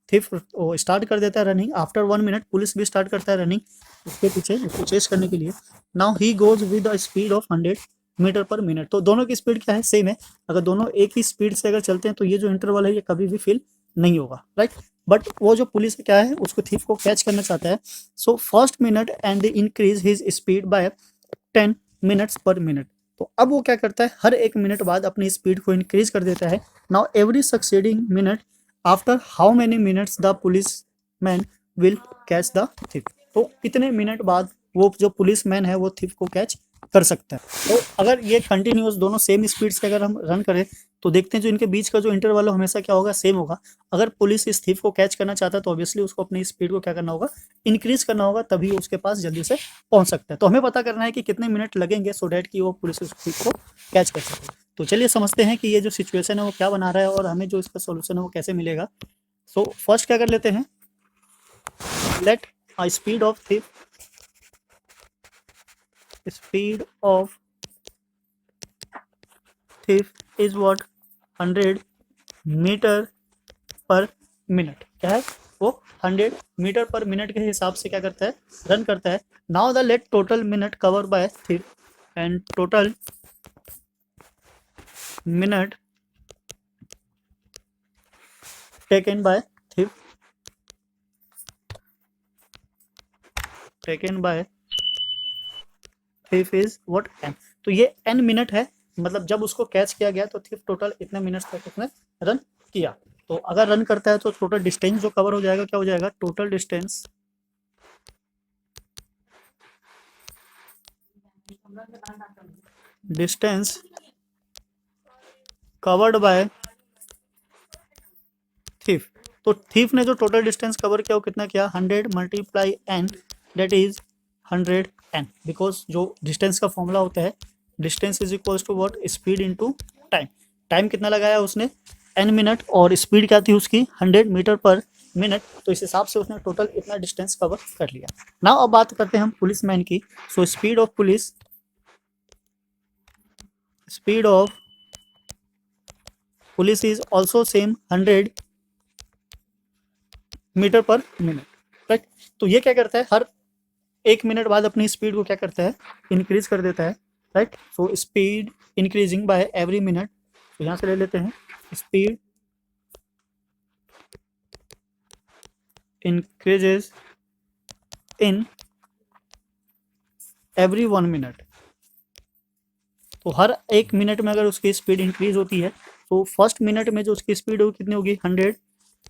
थिफ स्टार्ट कर देता है रनिंग, आफ्टर 1 मिनट पुलिस भी स्टार्ट करता है रनिंग उसके पीछे, उसको चेस करने के लिए। Now he goes with the speed of 100 metre per minute, तो दोनों की स्पीड क्या है, सेम है। अगर दोनों एक ही स्पीड से अगर चलते हैं तो ये जो इंटरवल है ये कभी भी फिल नहीं होगा, राइट। बट वो जो पुलिस क्या है उसको थिफ को कैच करना चाहता है। So first minute and the increase his speed bye 10 minutes पर मिनट, तो अब वो क्या करता है, हर 1 मिनट बाद अपनी स्पीड को इंक्रीज कर देता है। Now every succeeding minute after how many minutes the police man will catch the thief, तो कितने मिनट बाद वो जो पुलिस मैन है वो थिफ को कैच कर सकता है। तो अगर ये कंटिन्यूस दोनों सेम स्पीड से अगर हम रन करें तो देखते हैं जो इनके बीच का जो इंटरवल है हमेशा क्या होगा, सेम होगा। अगर पुलिस इस थिफ को कैच करना चाहता है तो ऑब्वियसली उसको अपनी स्पीड को क्या करना होगा, इंक्रीज करना होगा, तभी उसके पास जल्दी से पहुंच सकता है। तो हमें पता करना है कि कितने मिनट लगेंगे सो डैट कि वो पुलिस उस थिफ को कैच कर सके। तो चलिए समझते हैं कि ये जो सिचुएशन है वो क्या बना रहा है और हमें जो इसका सोल्यूशन है वो कैसे मिलेगा। सो फर्स्ट क्या कर लेते हैं, let a speed of thief is what 100 metre per minute, क्या है वो 100 मीटर पर मिनट के हिसाब से क्या करता है, रन करता है। Now the let total minute cover by thief and total minute taken by thief is what n, तो ये n मिनट है, मतलब जब उसको कैच किया गया तो थिफ टोटल इतने मिनट्स तक उसने रन किया। तो अगर रन करता है तो टोटल डिस्टेंस जो कवर हो जाएगा क्या हो जाएगा, total distance distance covered by thief. तो थीफ ने जो टोटल डिस्टेंस कवर किया वो कितना किया, 100 multiply n, that is 100 n, because जो डिस्टेंस का फॉर्मूला होता है, distance is equals to what, speed into time. Time कितना लगाया उसने, एन मिनट, और स्पीड क्या थी उसकी, 100 मीटर पर मिनट। तो इस हिसाब से उसने टोटल इतना डिस्टेंस कवर कर लिया। नाउ अब बात करते हैं हम पुलिस मैन की। So speed of police, speed of police is also same 100 metre per minute, right. तो ये क्या करता है, हर 1 मिनट बाद अपनी स्पीड को क्या करता है, इंक्रीज कर देता है, right. So speed increasing by every minute. तो यहाँ से ले लेते हैं, speed increases in every 1 minute. तो हर 1 मिनट में अगर उसकी स्पीड इंक्रीज होती है, तो फर्स्ट मिनट में जो उसकी स्पीड होगी कितनी होगी, 100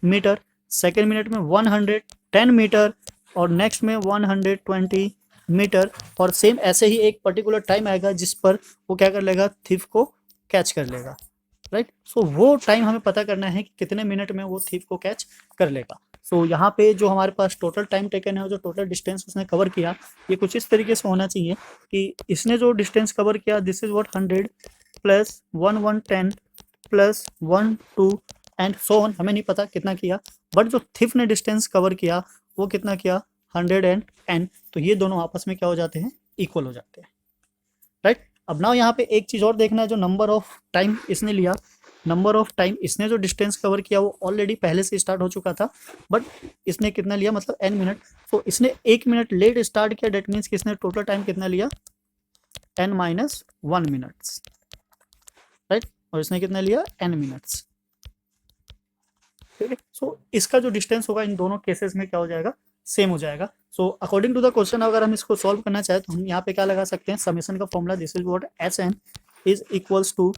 मीटर, सेकेंड मिनट में 110 मीटर, और नेक्स्ट में 120 मीटर। और सेम ऐसे ही एक पर्टिकुलर टाइम आएगा जिस पर वो क्या कर लेगा, थीफ को कैच कर लेगा, राइट। सो वो टाइम हमें पता करना है कि कितने मिनट में वो थीफ को कैच कर लेगा। सो यहाँ पे जो हमारे पास टोटल टाइम टेकन है, जो टोटल डिस्टेंस उसने कवर किया, ये कुछ इस तरीके से होना चाहिए कि इसने जो डिस्टेंस कवर किया, this is what 100 plus 110 plus 12 and so on, हमें नहीं पता कितना किया, बट जो थिफ ने डिस्टेंस कवर किया वो कितना किया, 100 एंड n। तो ये दोनों आपस में क्या हो जाते हैं, इक्वल हो जाते हैं, राइट। अब ना यहाँ पे एक चीज और देखना है, जो नंबर ऑफ टाइम इसने लिया, नंबर ऑफ टाइम इसने जो डिस्टेंस कवर किया वो ऑलरेडी पहले से स्टार्ट हो चुका था, बट इसने कितना लिया, मतलब n मिनट। तो इसने 1 मिनट लेट स्टार्ट किया, डेट मीन्स कि इसने टोटल टाइम कितना लिया, n माइनस 1 मिनट्स, राइट। और इसने कितना लिया, n मिनट्स, ठीक है। सो इसका जो डिस्टेंस होगा इन दोनों केसेस में क्या हो जाएगा, सेम हो जाएगा। So according to the question अगर हम इसको सॉल्व करना चाहें तो हम यहाँ पे क्या लगा सकते हैं, समेशन का formula, this is what s N is equals to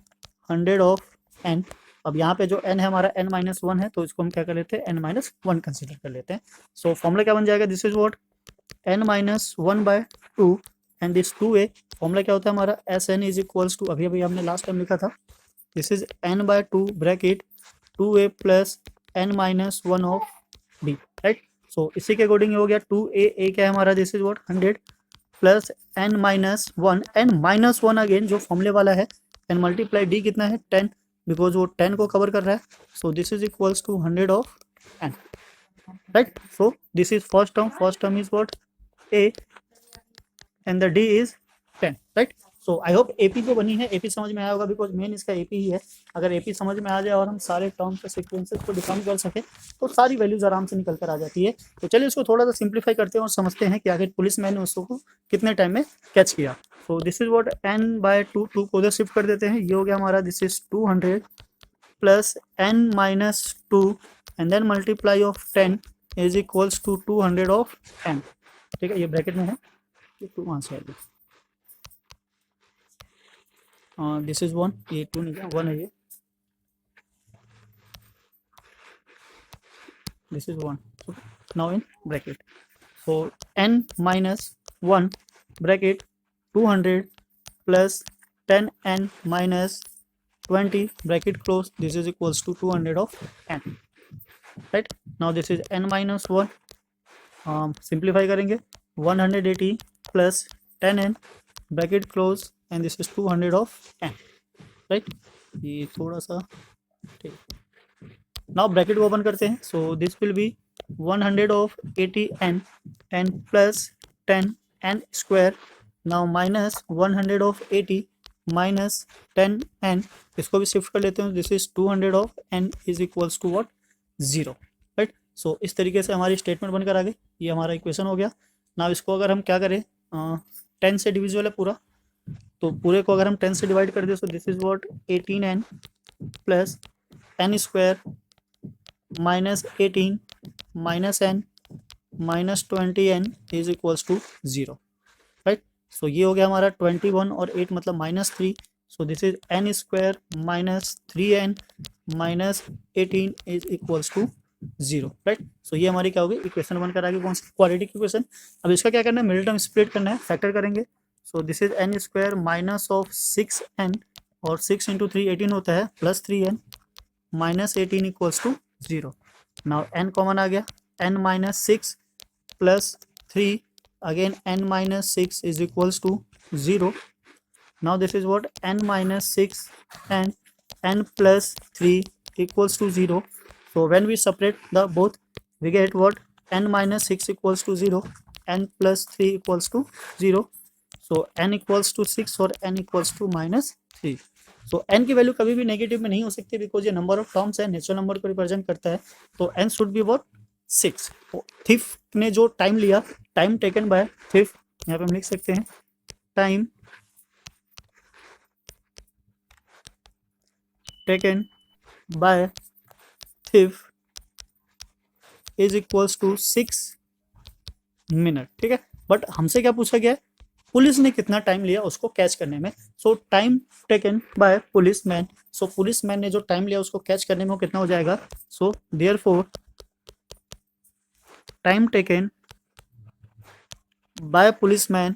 100 of n. अब यहाँ पे जो n है हमारा n माइनस 1 है, तो इसको हम क्या कर लेते हैं, n माइनस 1 कंसिडर कर लेते हैं। सो फॉर्मूला क्या बन जाएगा, this is what n minus 1 by 2 and this 2a। Formula क्या होता है हमारा, S N is equals to, अभी अभी हमने लास्ट टाइम लिखा था, this is n by 2 bracket 2a plus n minus 1 of b, right. So इसी के अकॉर्डिंग हो गया 2a क्या है हमारा, this is what 100 plus n minus 1, n minus 1 again जो फॉर्मूले वाला है, n मल्टीप्लाई d कितना है 10, बिकॉज वो 10 को कवर कर रहा है। So this is equals to 100 of n, right. So this is first term is what a and the d is 10, right. So I hope AP जो बनी है, एपी समझ में आया होगा, बिकॉज मेन इसका एपी ही है। अगर एपी समझ में आ जाए और हम सारे टर्म्स के सीक्वेंसेस को डिफाइन कर सके तो सारी वैल्यूज आराम से निकल कर आ जाती है। तो चलिए इसको थोड़ा सा सिंप्लीफाई करते हैं और समझते हैं कि आखिर पुलिस मैन ने उसको कितने टाइम में कैच किया। So this is what n by 2, 2 को उधर शिफ्ट कर देते हैं, ये हो गया हमारा, this is 200 plus n minus 2 and then multiply of 10 is equals to 200 of n, ठीक है। ये ब्रैकेट में है, टू वहाँ से आएगी, दिस इज 1, ये 2 नहीं है, 1 है ये, this is 1, so now in bracket, so n minus 1 bracket 200 plus 10n minus 20 bracket close, this is equals to 200 of n, right। now this is n minus 1, simplify करेंगे, 180 plus 10n bracket close and this is 200 of n, right। ये थोड़ा सा ठीक, now bracket को open करते हैं। So this will be 100 of 80n and plus 10n square, now minus 100 of 80 minus 10n, इसको भी शिफ्ट कर लेते हैं, this is 200 of n is equals to what 0, right. So इस तरीके से हमारी स्टेटमेंट बनकर आ गई, ये हमारा इक्वेशन हो गया। नाउ इसको अगर हम क्या करें, 10 से डिविजिबल है पूरा, तो पूरे को अगर हम 10 से डिवाइड कर दें, so this is what 18n plus n square minus 18 minus n minus 20n is equals to 0, right. So ये हो गया हमारा 21 और 8 मतलब -3, so this is n square minus 3n minus 18 is equals to 0, right. So ये हमारी क्या होगी, इक्वेशन बनकर आ गई, कौन सी, क्वाड्रेटिक इक्वेशन। अब इसका क्या करना है, मिडिल टर्म स्प्लिट करना है, फैक्टर करेंगे, so this is N square minus of 6n, और 6 इंटू 3 18 होता है, plus 3n minus 18 equals to 0। Now n common आ गया, n minus 6 plus 3, again n minus 6 is equals to 0। Now this is what n minus 6 and n plus 3 equals to 0. So when we separate the both, we get what n minus 6 equals to 0, n plus 3 equals to 0. So n equals to 6 और n equals to minus 3. So n की value कभी भी negative में नहीं हो सकती, because ये number of terms है, नेचुरल नंबर को रिप्रेजेंट करता है, तो n should be what 6। Thief ने जो टाइम लिया, टाइम टेकन बाय थिफ, यहाँ पे हम लिख सकते हैं time taken by thief is equals to 6 minute, ठीक है। बट हमसे क्या पूछा गया है, पुलिस ने कितना टाइम लिया उसको कैच करने में। सो time taken by police man, so police man ने जो टाइम लिया उसको कैच करने में वो कितना हो जाएगा। So therefore time taken by police man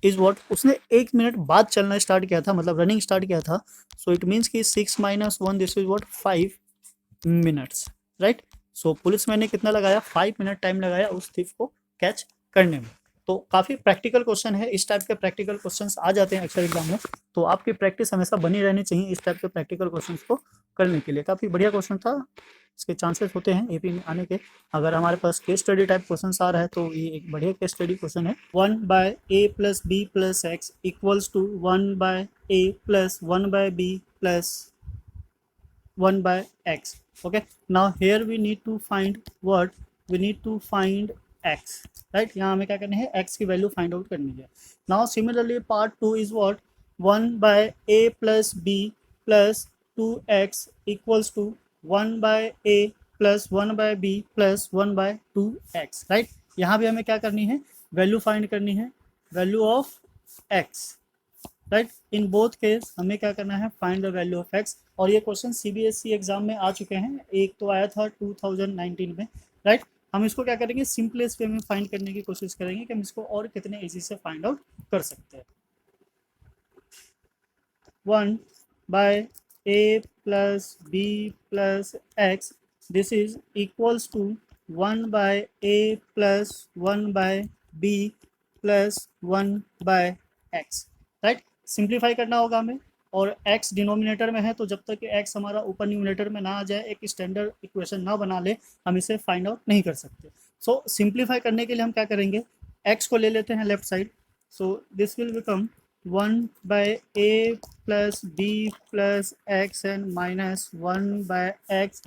is what, उसने 1 मिनट बाद चलना स्टार्ट किया था, मतलब रनिंग स्टार्ट किया था। सो इट मीन्स कि 6 minus 1 this is what 5 minutes, right. So police man ने कितना लगाया, 5 मिनट टाइम लगाया उस थीफ को कैच करने में। तो काफ़ी प्रैक्टिकल क्वेश्चन है, इस टाइप के प्रैक्टिकल क्वेश्चंस आ जाते हैं अक्सर एग्जाम में, तो आपकी प्रैक्टिस हमेशा बनी रहनी चाहिए इस टाइप के प्रैक्टिकल क्वेश्चंस को करने के लिए। काफ़ी बढ़िया क्वेश्चन था, इसके चांसेस होते हैं एपी में आने के। अगर हमारे पास केस स्टडी टाइप क्वेश्चन आ रहा है तो ये एक बढ़िया केस स्टडी क्वेश्चन है। 1 by a plus B plus x equals to 1 by a plus 1 by b plus 1 by x. Okay, now here we need to find what, we need to find x, right। यहाँ हमें क्या करना है, x की value find out करनी है। now similarly part 2 is what 1 by a plus b plus 2x equals to 1 by a plus 1 by b plus 1 by 2x, right। यहाँ भी हमें क्या करनी है, वैल्यू फाइंड करनी है, value of x, right. In both case हमें क्या करना है, find the value of x. और ये क्वेश्चन सीबीएसई एग्जाम में आ चुके हैं, एक तो आया था 2019 में, राइट। हम इसको क्या करेंगे, सिंपलेस्ट वे में फाइंड करने की कोशिश करेंगे कि हम इसको और कितने इजी से फाइंड आउट कर सकते हैं। 1 by a plus B plus x this is equals to 1 by a plus 1 by b plus 1 by x, right. Simplify करना होगा हमें, और x डिनोमिनेटर में है, तो जब तक कि x हमारा ऊपर न्यूमिनेटर में ना आ जाए, एक स्टैंडर्ड इक्वेशन ना बना ले, हम इसे फाइंड आउट नहीं कर सकते। सो सिंप्लीफाई करने के लिए हम क्या करेंगे, x को ले लेते हैं left side. So this will become 1 by a plus B plus x and minus 1 by x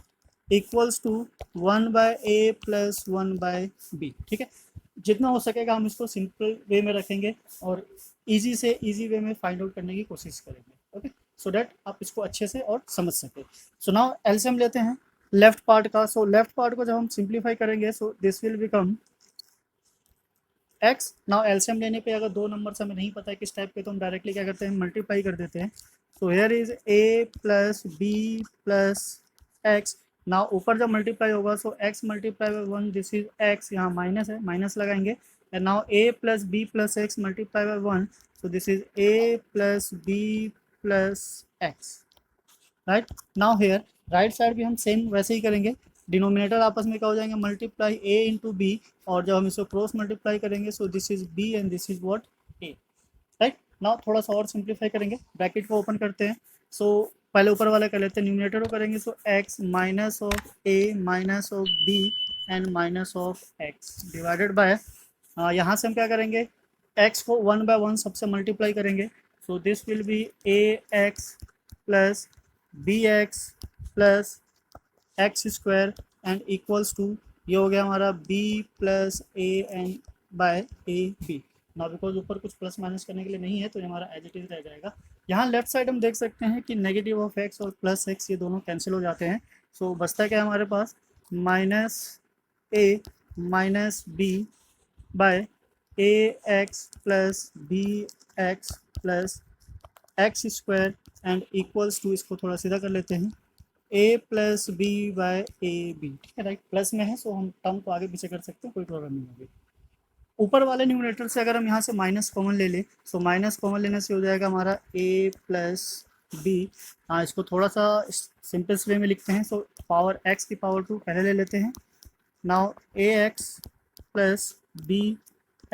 equals to 1 by a plus 1 by b, ठीक है। जितना हो सकेगा हम इसको सिंपल वे में रखेंगे और इजी से इजी वे में फाइंड आउट करने की कोशिश करेंगे, ओके, सो दैट आप इसको अच्छे से और समझ सके। सो नाउ एलसीएम लेते हैं लेफ्ट पार्ट का। सो लेफ्ट पार्ट को जब हम सिंप्लीफाई करेंगे, so this will become x. Now LCM लेने पे अगर दो नंबर से हमें नहीं पता है किस टाइप के, तो हम डायरेक्टली क्या करते हैं, मल्टीप्लाई कर देते हैं। So here is A plus B plus X. Now ऊपर जब मल्टीप्लाई होगा, so X multiply by 1 this is X, यहाँ माइनस है, माइनस लगाएंगे। And now A plus B plus X multiply by 1, so this is A plus B plus X, right. Now here right side भी हम same वैसे ही करेंगे, denominator आपस में क्या हो जाएंगे, मल्टीप्लाई ए इंटू बी, और जब हम इसको क्रॉस मल्टीप्लाई करेंगे, so this is b and this is what a, right. Now थोड़ा सा और सिंप्लीफाई करेंगे, ब्रैकेट को ओपन करते हैं। सो पहले ऊपर वाला कर लेते हैं, न्यूमिनेटर को करेंगे, so X minus of A minus of B and minus of X divided by, यहाँ से हम क्या करेंगे, एक्स को 1 बाय 1 सबसे मल्टीप्लाई करेंगे। So this will be a x plus B x plus x square and equals to, ये हो गया हमारा b plus a n by A b. ना बिकॉज ऊपर कुछ प्लस माइनस करने के लिए नहीं है, तो ये हमारा एज इट इज रह जाएगा। यहाँ लेफ्ट साइड हम देख सकते हैं कि नेगेटिव ऑफ एक्स और प्लस एक्स ये दोनों कैंसिल हो जाते हैं। सो बचता क्या है हमारे पास, minus A minus B by A x plus B x plus x square and equals to, इसको थोड़ा सीधा कर लेते हैं, A plus B by A B, ठीक है राइट, प्लस में है सो हम टर्म को आगे पीछे कर सकते हैं, कोई प्रॉब्लम नहीं होगी। ऊपर वाले न्यूमरेटर से अगर हम यहाँ से माइनस कॉमन ले लें, सो माइनस कॉमन लेने से हो जाएगा हमारा ए प्लस बी। हाँ, इसको थोड़ा सा सिंपलेस्ट वे में लिखते हैं, सो पावर एक्स की पावर 2 पहले ले लेते हैं। Now a x plus B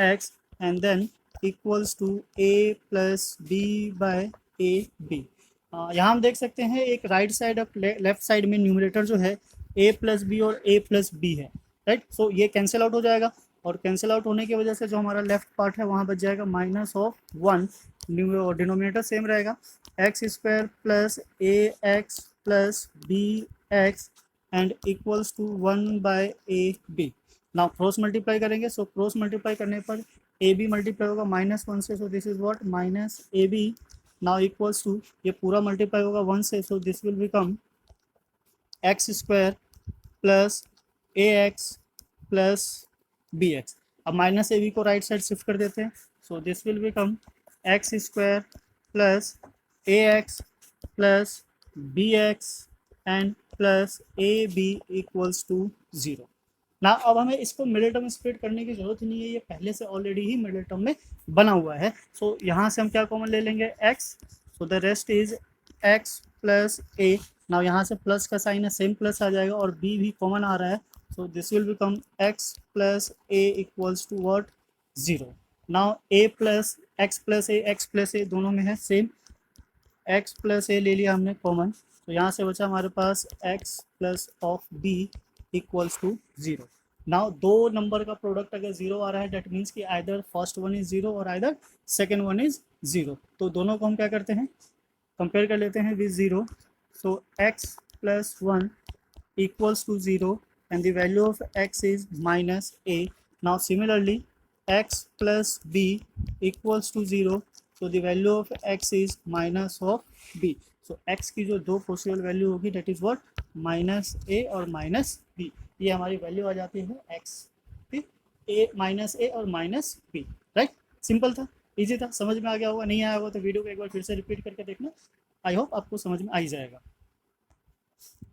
x and then equals to a plus B by A b. यहाँ हम देख सकते हैं एक राइट साइड और लेफ्ट साइड में न्यूमरेटर जो है ए प्लस बी और ए प्लस बी है, राइट। सो ये कैंसिल आउट हो जाएगा, और कैंसिल आउट होने की वजह से जो हमारा लेफ्ट पार्ट है वहाँ बच जाएगा -1, डिनोमिनेटर सेम रहेगा, x square plus a x plus B x and equals to 1 by A b. Now cross multiply करेंगे, सो क्रॉस मल्टीप्लाई करने पर ए बी मल्टीप्लाई होगा -1 से, so this is what minus a b. Now equals to, ये पूरा multiply होगा 1 से, so this will become x square plus a x plus B x. अब माइनस ए बी को राइट साइड शिफ्ट कर देते हैं, so this will become x square plus a x plus B x and plus a b equals to 0। ना अब हमें इसको middle term split करने की जरूरत नहीं है, ये पहले से ऑलरेडी ही मिडिल टर्म में बना हुआ है। सो यहाँ से हम क्या कॉमन ले लेंगे, x, so the rest is x plus A. Now यहाँ से प्लस का साइन है, सेम प्लस आ जाएगा, और b भी कॉमन आ रहा है, so this will become x plus A equals to what 0। Now a plus X plus A दोनों में है सेम, x प्लस ए ले लिया हमने कॉमन, तो यहाँ से बचा हमारे पास x plus of b equals to 0। Now दो नंबर का प्रोडक्ट अगर 0 आ रहा है, डेट मीन्स कि आइदर फर्स्ट वन इज 0 और आइदर सेकेंड वन इज 0। तो दोनों को हम क्या करते हैं, कंपेयर कर लेते हैं with 0। So x plus 1 equals to 0 and the value of x is minus a. Now similarly x plus b equals to 0, so the value of x is minus of b. So x की जो दो possible value होगी that is what minus a और minus b, ये हमारी value आ जाती है x की, a माइनस a और माइनस b, राइट। सिंपल था, इजी था, समझ में आ गया होगा, नहीं आया होगा तो वीडियो को एक बार फिर से रिपीट करके देखना, आई होप आपको समझ में आ ही जाएगा।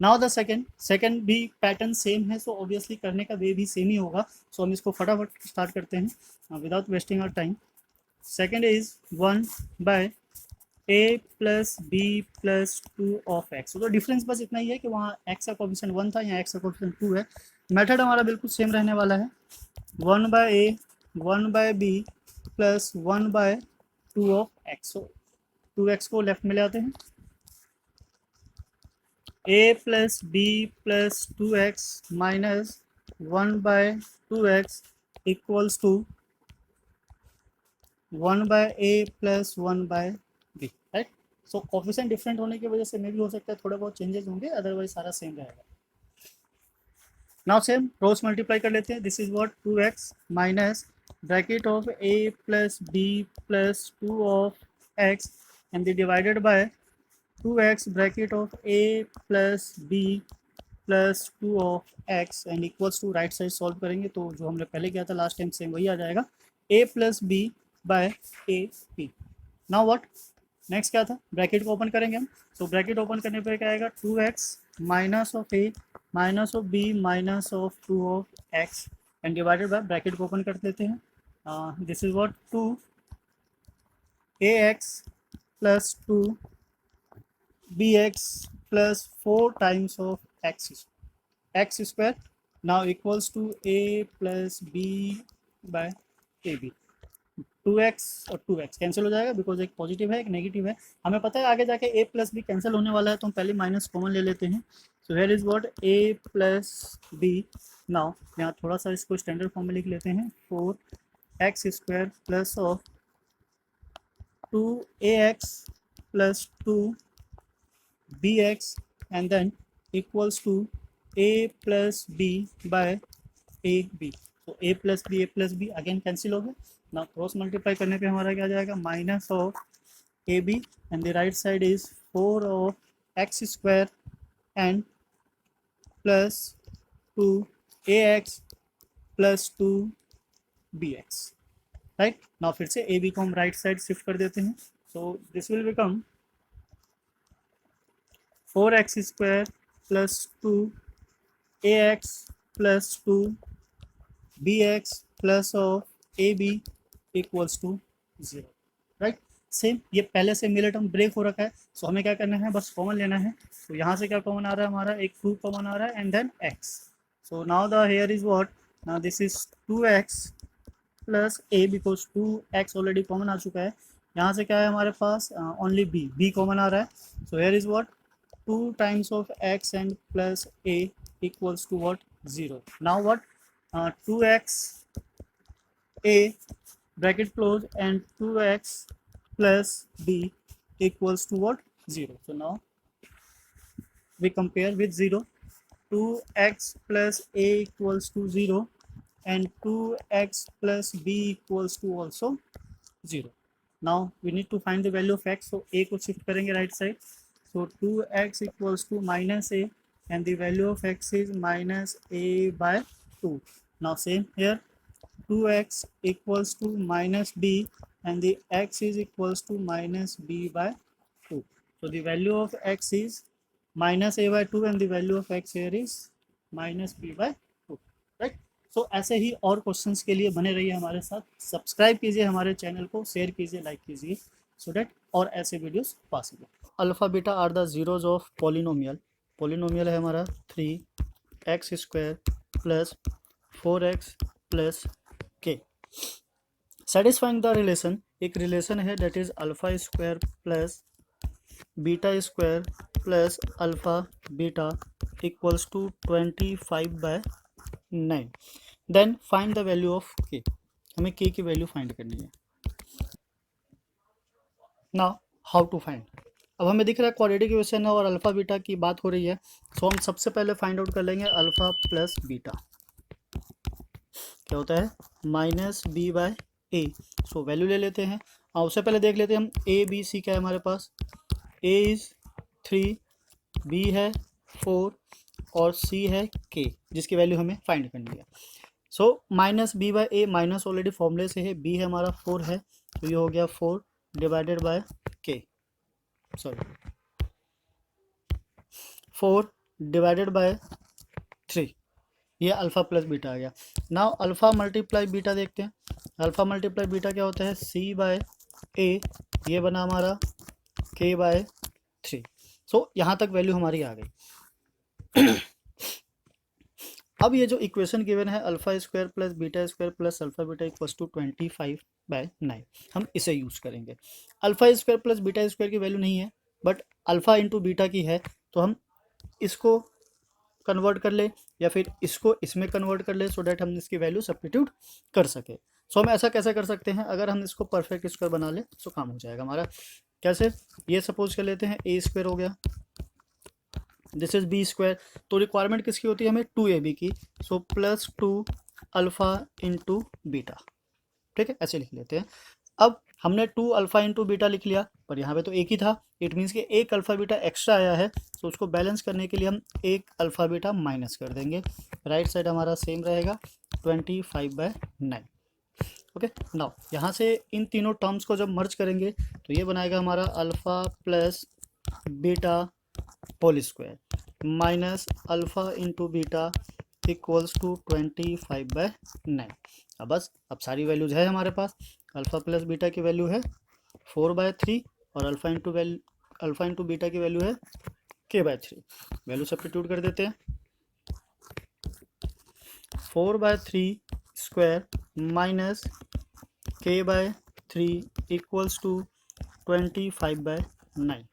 नाउ द सेकेंड भी पैटर्न सेम है, सो ऑब्वियसली करने का वे भी सेम ही होगा, सो हम इसको फटाफट स्टार्ट करते हैं without wasting our time. Second is 1 by a plus B plus 2 of x. तो डिफरेंस बस इतना ही है कि वहाँ एक्स का कोफिशिएंट 1 था, यहाँ एक्स का कोफिशिएंट 2 है। मेथड हमारा बिल्कुल सेम रहने वाला है, 1 by a 1 by b plus 1 by 2 of x. So 2x को लेफ्ट में ले आते हैं, a plus B plus 2x minus 1 by 2x equals to 1 by a plus 1 by b, right. So coefficient different होने की वजह से मे भी हो सकता है थोड़े बहुत चेंजेस होंगे, अदरवाइज सारा सेम रहेगा। नाउ सेम क्रॉस मल्टीप्लाई कर लेते हैं, this is what 2x minus bracket of a plus b plus 2 of x and the divided by 2x bracket of a plus b plus 2 of x and equals to, right side solve करेंगे तो जो हमने पहले किया था last time same वही आ जाएगा, a plus b by A b. Now what next क्या था, ब्रैकेट को ओपन करेंगे हम, तो ब्रैकेट ओपन करने पर क्या आएगा 2x minus of a minus of b minus of 2 of x and divided by, bracket को ओपन कर लेते हैं, this is what 2 ax plus 2 bx plus 4 times of x square now equals to a plus b by ab। 2x और 2x cancel हो जाएगा because एक positive है एक नेगेटिव है, हमें पता है आगे जाके a प्लस बी कैंसिल होने वाला है, तो हम पहले माइनस कॉमन ले लेते हैं। So here is what a plus b. Now यहाँ थोड़ा सा इसको स्टैंडर्ड फॉर्म में लिख लेते हैं, 4x square plus of 2ax plus 2 bx and then equals to a plus b by ab। तो a plus b again cancel हो गया। ना क्रॉस मल्टीप्लाई करने पे हमारा क्या जाएगा, minus of ab and the right side is 4 of x square and plus 2 ax plus 2 bx, right. ना फिर से ab को हम राइट साइड शिफ्ट कर देते हैं, so this will become 4x square plus 2 ax plus 2 bx plus of ab equals to 0, right. Same ये पहले से मिले टर्म ब्रेक हो रखा है, सो हमें क्या करना है, बस कॉमन लेना है। तो यहाँ से क्या कॉमन आ रहा है हमारा, एक 2 कॉमन आ रहा है and then x। So now the here is what, now this is 2x plus a because 2x already common आ चुका है। यहाँ से क्या है हमारे पास, ओनली b कॉमन आ रहा है। So here is what, 2 times of x and plus a equals to what, 0. Now what, 2x a bracket close and 2x plus b equals to what, 0. So now we compare with 0, 2x plus a equals to 0 and 2x plus b equals to also 0. Now we need to find the value of x, so a को shift करेंगे right side, so 2x equals to minus a and the value of x is minus a by 2. Now same here, 2x equals to minus b and the x is equals to minus b by 2. So the value of x is minus a by 2 and the value of x here is minus b by 2, right. सो ऐसे ही और questions के लिए बने रहिए हमारे साथ, subscribe कीजिए हमारे चैनल को, शेयर कीजिए, लाइक कीजिए, सो दैट और ऐसे videos possible. Alpha beta are the zeros of polynomial. Polynomial है हमारा 3x square plus 4x plus k. Satisfying the relation, एक रिलेशन है that is alpha square plus beta square plus alpha beta equals to 25/9। Then find the value of k, हमें K की value find करनी है। Now how to find, अब हमें दिख रहा है क्वाड्रेटिक इक्वेशन है और अल्फा बीटा की बात हो रही है, सो हम सबसे पहले फाइंड आउट कर लेंगे अल्फा प्लस बीटा क्या होता है, minus B by A. So value ले लेते हैं और उससे पहले देख लेते हैं हम ए बी सी क्या है हमारे पास, ए इज 3, बी है 4 और सी है के, जिसकी वैल्यू हमें फाइंड करनी है। So minus B by A, minus already फॉर्मूले से है, बी है हमारा 4 है, तो ये हो गया 4 डिवाइडेड बाय के, सॉरी 4 डिवाइडेड बाय 3, ये अल्फा प्लस बीटा आ गया। नाउ अल्फा मल्टीप्लाई बीटा देखते हैं, अल्फा मल्टीप्लाई बीटा क्या होता है, सी बाय ए, ये बना हमारा के बाय 3। सो यहाँ तक वैल्यू हमारी आ गई। अब ये जो इक्वेशन गिवन है alpha square plus beta square plus alpha beta equals to 25/9, हम इसे यूज़ करेंगे। Alpha square plus beta square की वैल्यू नहीं है, बट अल्फा इंटू बीटा की है, तो हम इसको कन्वर्ट कर ले या फिर इसको इसमें कन्वर्ट कर ले, सो डैट हम इसकी वैल्यू सब्स्टिट्यूट कर सके। सो हम ऐसा कैसे कर सकते हैं, अगर हम इसको परफेक्ट स्क्वायर बना ले तो काम हो जाएगा हमारा। कैसे, ये सपोज कर लेते हैं ए स्क्वायर हो गया, दिस इज बी स्क्वायर, तो रिक्वायरमेंट किसकी होती है हमें, 2ab की, so plus 2 alpha into beta, ठीक है, ऐसे लिख लेते हैं। अब हमने 2 अल्फा इंटू बीटा लिख लिया, पर यहाँ पे तो एक ही था, इट मीन्स कि एक अल्फा बीटा एक्स्ट्रा आया है, तो उसको बैलेंस करने के लिए हम एक अल्फा बीटा माइनस कर देंगे, राइट साइड हमारा सेम रहेगा 25/9। ओके, नाउ यहाँ से इन तीनों टर्म्स को जब मर्ज करेंगे तो ये बनाएगा हमारा alpha plus beta whole square minus alpha into beta equals to 25/9। अब बस, अब सारी वैल्यूज है हमारे पास, अल्फा प्लस बीटा की वैल्यू है 4/3 और अल्फा इंटू बीटा की वैल्यू है k/3, वैल्यू सब्स्टिट्यूट कर देते हैं। 4/3 square minus k/3 equals to 25/9,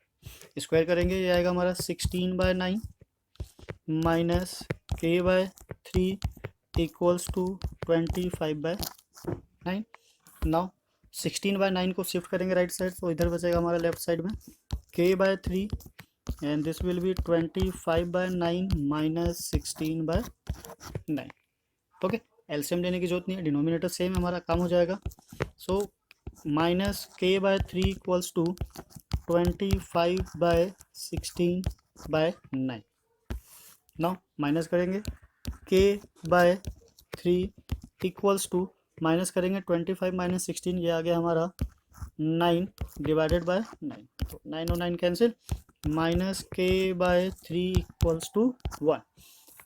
square करेंगे ये आएगा हमारा 16/9 minus k/3 equals to 25/9। Now 16/9 को शिफ्ट करेंगे राइट साइड, तो इधर बचेगा हमारा लेफ्ट साइड में k/3 and this will B 25/9 minus 16/9। Okay, LCM लेने की जरूरत नहीं है, डिनोमिनेटर सेम हमारा, काम हो जाएगा। So minus k/3 equals to 25/16/9। Now minus करेंगे k/3 इक्वल्स टू, माइनस करेंगे 25 माइनस 16, ये आ गया हमारा 9 डिवाइडेड बाय 9, तो 9 और 9 कैंसिल, माइनस के बाय 3 इक्वल्स टू 1।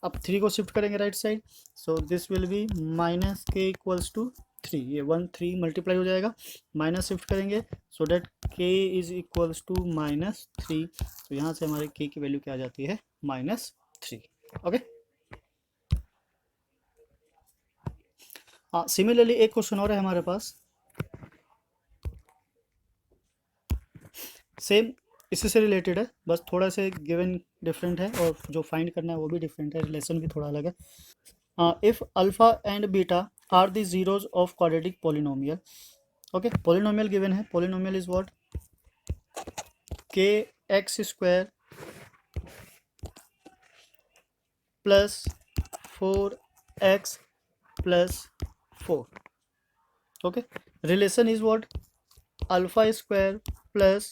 अब 3 को शिफ्ट करेंगे right side, so this will B minus के इक्वल्स टू 3, ये 1 3 मल्टीप्लाई हो जाएगा, माइनस शिफ्ट करेंगे सो डैट के इज इक्वल्स टू -3। तो यहाँ से हमारे के की वैल्यू क्या आ जाती है, -3। ओके, हाँ सिमिलरली एक क्वेश्चन और है हमारे पास, सेम इसी से रिलेटेड है, बस थोड़ा से गिवन डिफरेंट है और जो फाइंड करना है वो भी डिफरेंट है, रिलेशन भी थोड़ा अलग है। If alpha and beta are the zeros of quadratic polynomial, okay polynomial given है, polynomial is what, K X square plus 4x plus 4, okay relation is what, alpha square plus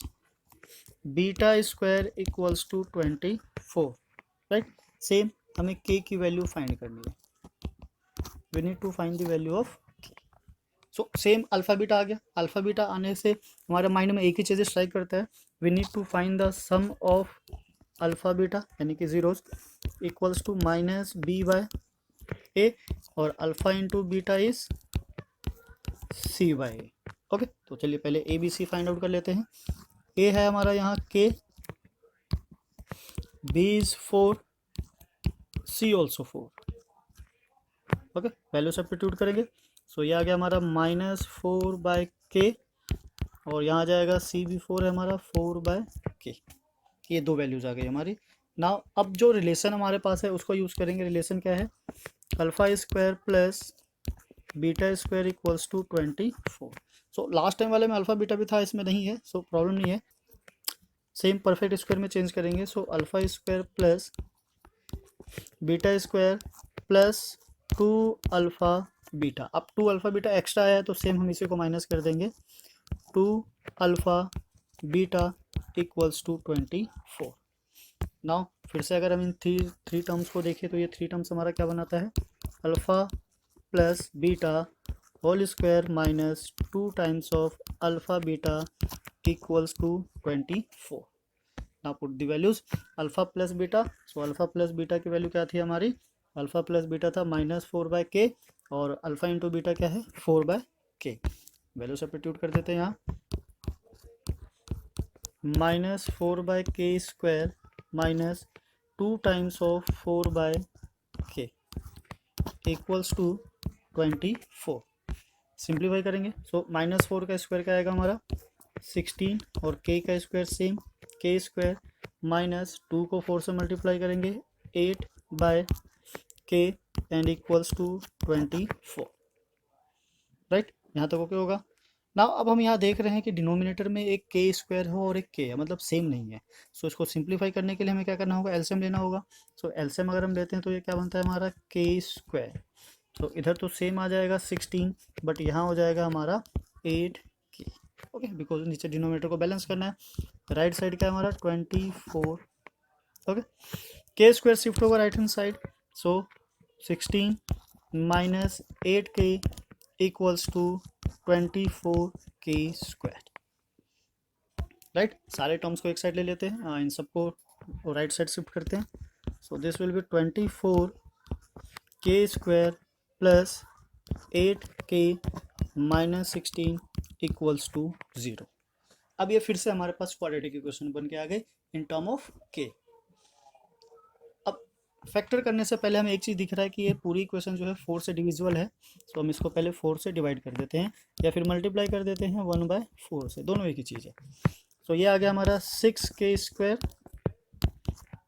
beta square equals to 24, right. Same हमें K की value find करनी है, we need to find the value of, so same alpha beta आ गया, alpha beta आने से हमारे mind में एक ही चीज़ स्ट्राइक करता है, we need to find the sum of alpha beta यानी कि zeros equals to minus B by a, और alpha into beta is c by a. Okay, तो चलिए पहले a b c find out कर लेते हैं। ए है हमारा यहाँ के, b is 4, c also 4, okay value substitute करेंगे, सो ये आ गया हमारा -4 बाय के, और यहाँ आ जाएगा सी भी 4 है हमारा, 4 बाय के, ये दो वैल्यूज आ गई हमारी। नाउ अब जो रिलेशन हमारे पास है उसको यूज़ करेंगे, रिलेशन क्या है, alpha square plus beta square equals to 24। So last time वाले में अल्फा बीटा भी था, इसमें नहीं है, सो प्रॉब्लम नहीं है, सेम परफेक्ट स्क्वायर में चेंज करेंगे, सो alpha square plus beta square plus 2 alpha beta, अब 2 अल्फा बीटा एक्स्ट्रा आया है तो सेम हम इसी को माइनस कर देंगे, 2 alpha beta equals to 24। Now फिर से अगर हम इन थ्री टर्म्स को देखें तो ये थ्री टर्म्स हमारा क्या बनाता है, alpha plus beta whole square minus 2 times of alpha beta equals to 24। Now put the values, alpha plus beta, so alpha plus beta की वैल्यू क्या थी हमारी, अल्फ़ा प्लस बीटा था -4 बाय के, और अल्फ़ा इंटू बीटा क्या है 4 by के, वैल्यू सब्स्टिट्यूट कर देते हैं यहाँ, -4 by k square minus 2 times of 4 by k equals to 24। Simplify करेंगे, सो -4 का स्क्वायर क्या आएगा हमारा 16, और के का स्क्वायर सेम, के स्क्वायर माइनस 2 को 4 से मल्टीप्लाई करेंगे 8 बाय के एंड इक्वल्स टू 24, राइट। यहाँ तक ओके होगा। ना अब हम यहाँ देख रहे हैं कि डिनोमिनेटर में एक के स्क्वायर हो और एक के है, मतलब सेम नहीं है, सो इसको सिंप्लीफाई करने के लिए हमें क्या करना होगा, एलसीएम लेना होगा। सो एलसीएम अगर हम लेते हैं तो ये क्या बनता है हमारा के स्क्वायर, तो इधर तो सेम आ जाएगा 16, बट यहाँ हो जाएगा हमारा 8 के, ओके बिकॉज नीचे डिनोमिनेटर को बैलेंस करना है, राइट साइड क्या है हमारा 24, ओके के स्क्वायर शिफ्ट होगा राइट हैंड साइड, सो 16 माइनस 8 के इक्वल्स टू 24 के स्क्वायर, राइट। सारे टर्म्स को एक साइड ले लेते हैं, इन सबको राइट साइड शिफ्ट करते हैं, सो दिस विल बी 24 के स्क्वायर प्लस 8 के माइनस 16 इक्वल्स टू 0। अब ये फिर से हमारे पास क्वाड्रेटिक इक्वेशन बन के आ गए इन टर्म ऑफ के। अब फैक्टर करने से पहले हमें एक चीज़ दिख रहा है कि ये पूरी इक्वेशन जो है 4 से डिविजिबल है, तो हम इसको पहले 4 से डिवाइड कर देते हैं या फिर मल्टीप्लाई कर देते हैं 1/4 से, दोनों एक ही चीज़ है। तो ये आ गया हमारा 6 के स्क्वायर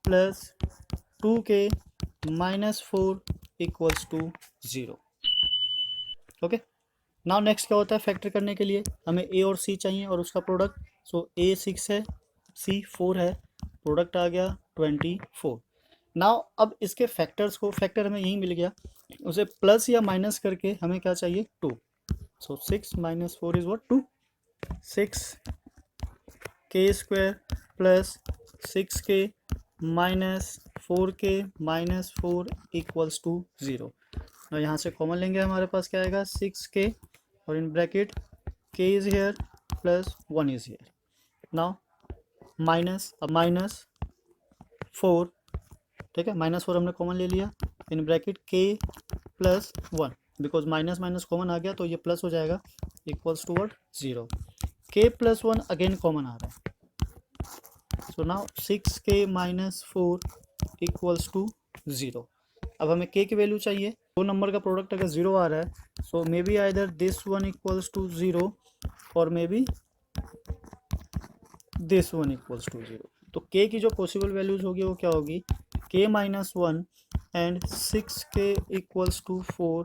प्लस 2 के minus 4 equals to 0, okay. Now next क्या होता है, फैक्टर करने के लिए हमें ए और सी चाहिए और उसका प्रोडक्ट, सो ए 6 है सी 4 है, प्रोडक्ट आ गया 24। नाउ अब इसके फैक्टर्स को, फैक्टर हमें यही मिल गया, उसे प्लस या माइनस करके हमें क्या चाहिए 2, सो 6 माइनस 4 इज व्हाट 2, 6 के स्क्वायर प्लस 6 के माइनस 4 के माइनस 4 इक्वल्स टू 0। और यहाँ से कॉमन लेंगे, हमारे पास क्या आएगा 6 के, और in bracket k is here plus 1 is here. Now minus 4, ठीक है, -4 हमने कॉमन ले लिया, in bracket k plus 1, because minus minus common आ गया तो ये प्लस हो जाएगा, equals to what 0, k plus 1 again common आ रहा है, so now 6k minus 4 equals to 0। अब हमें k की वैल्यू चाहिए, दो नंबर का प्रोडक्ट अगर 0 आ रहा है so maybe either this one equals to 0 और maybe this one equals to 0। तो k की जो पॉसिबल वैल्यूज होगी वो क्या होगी, k minus 1 and 6k equals to 4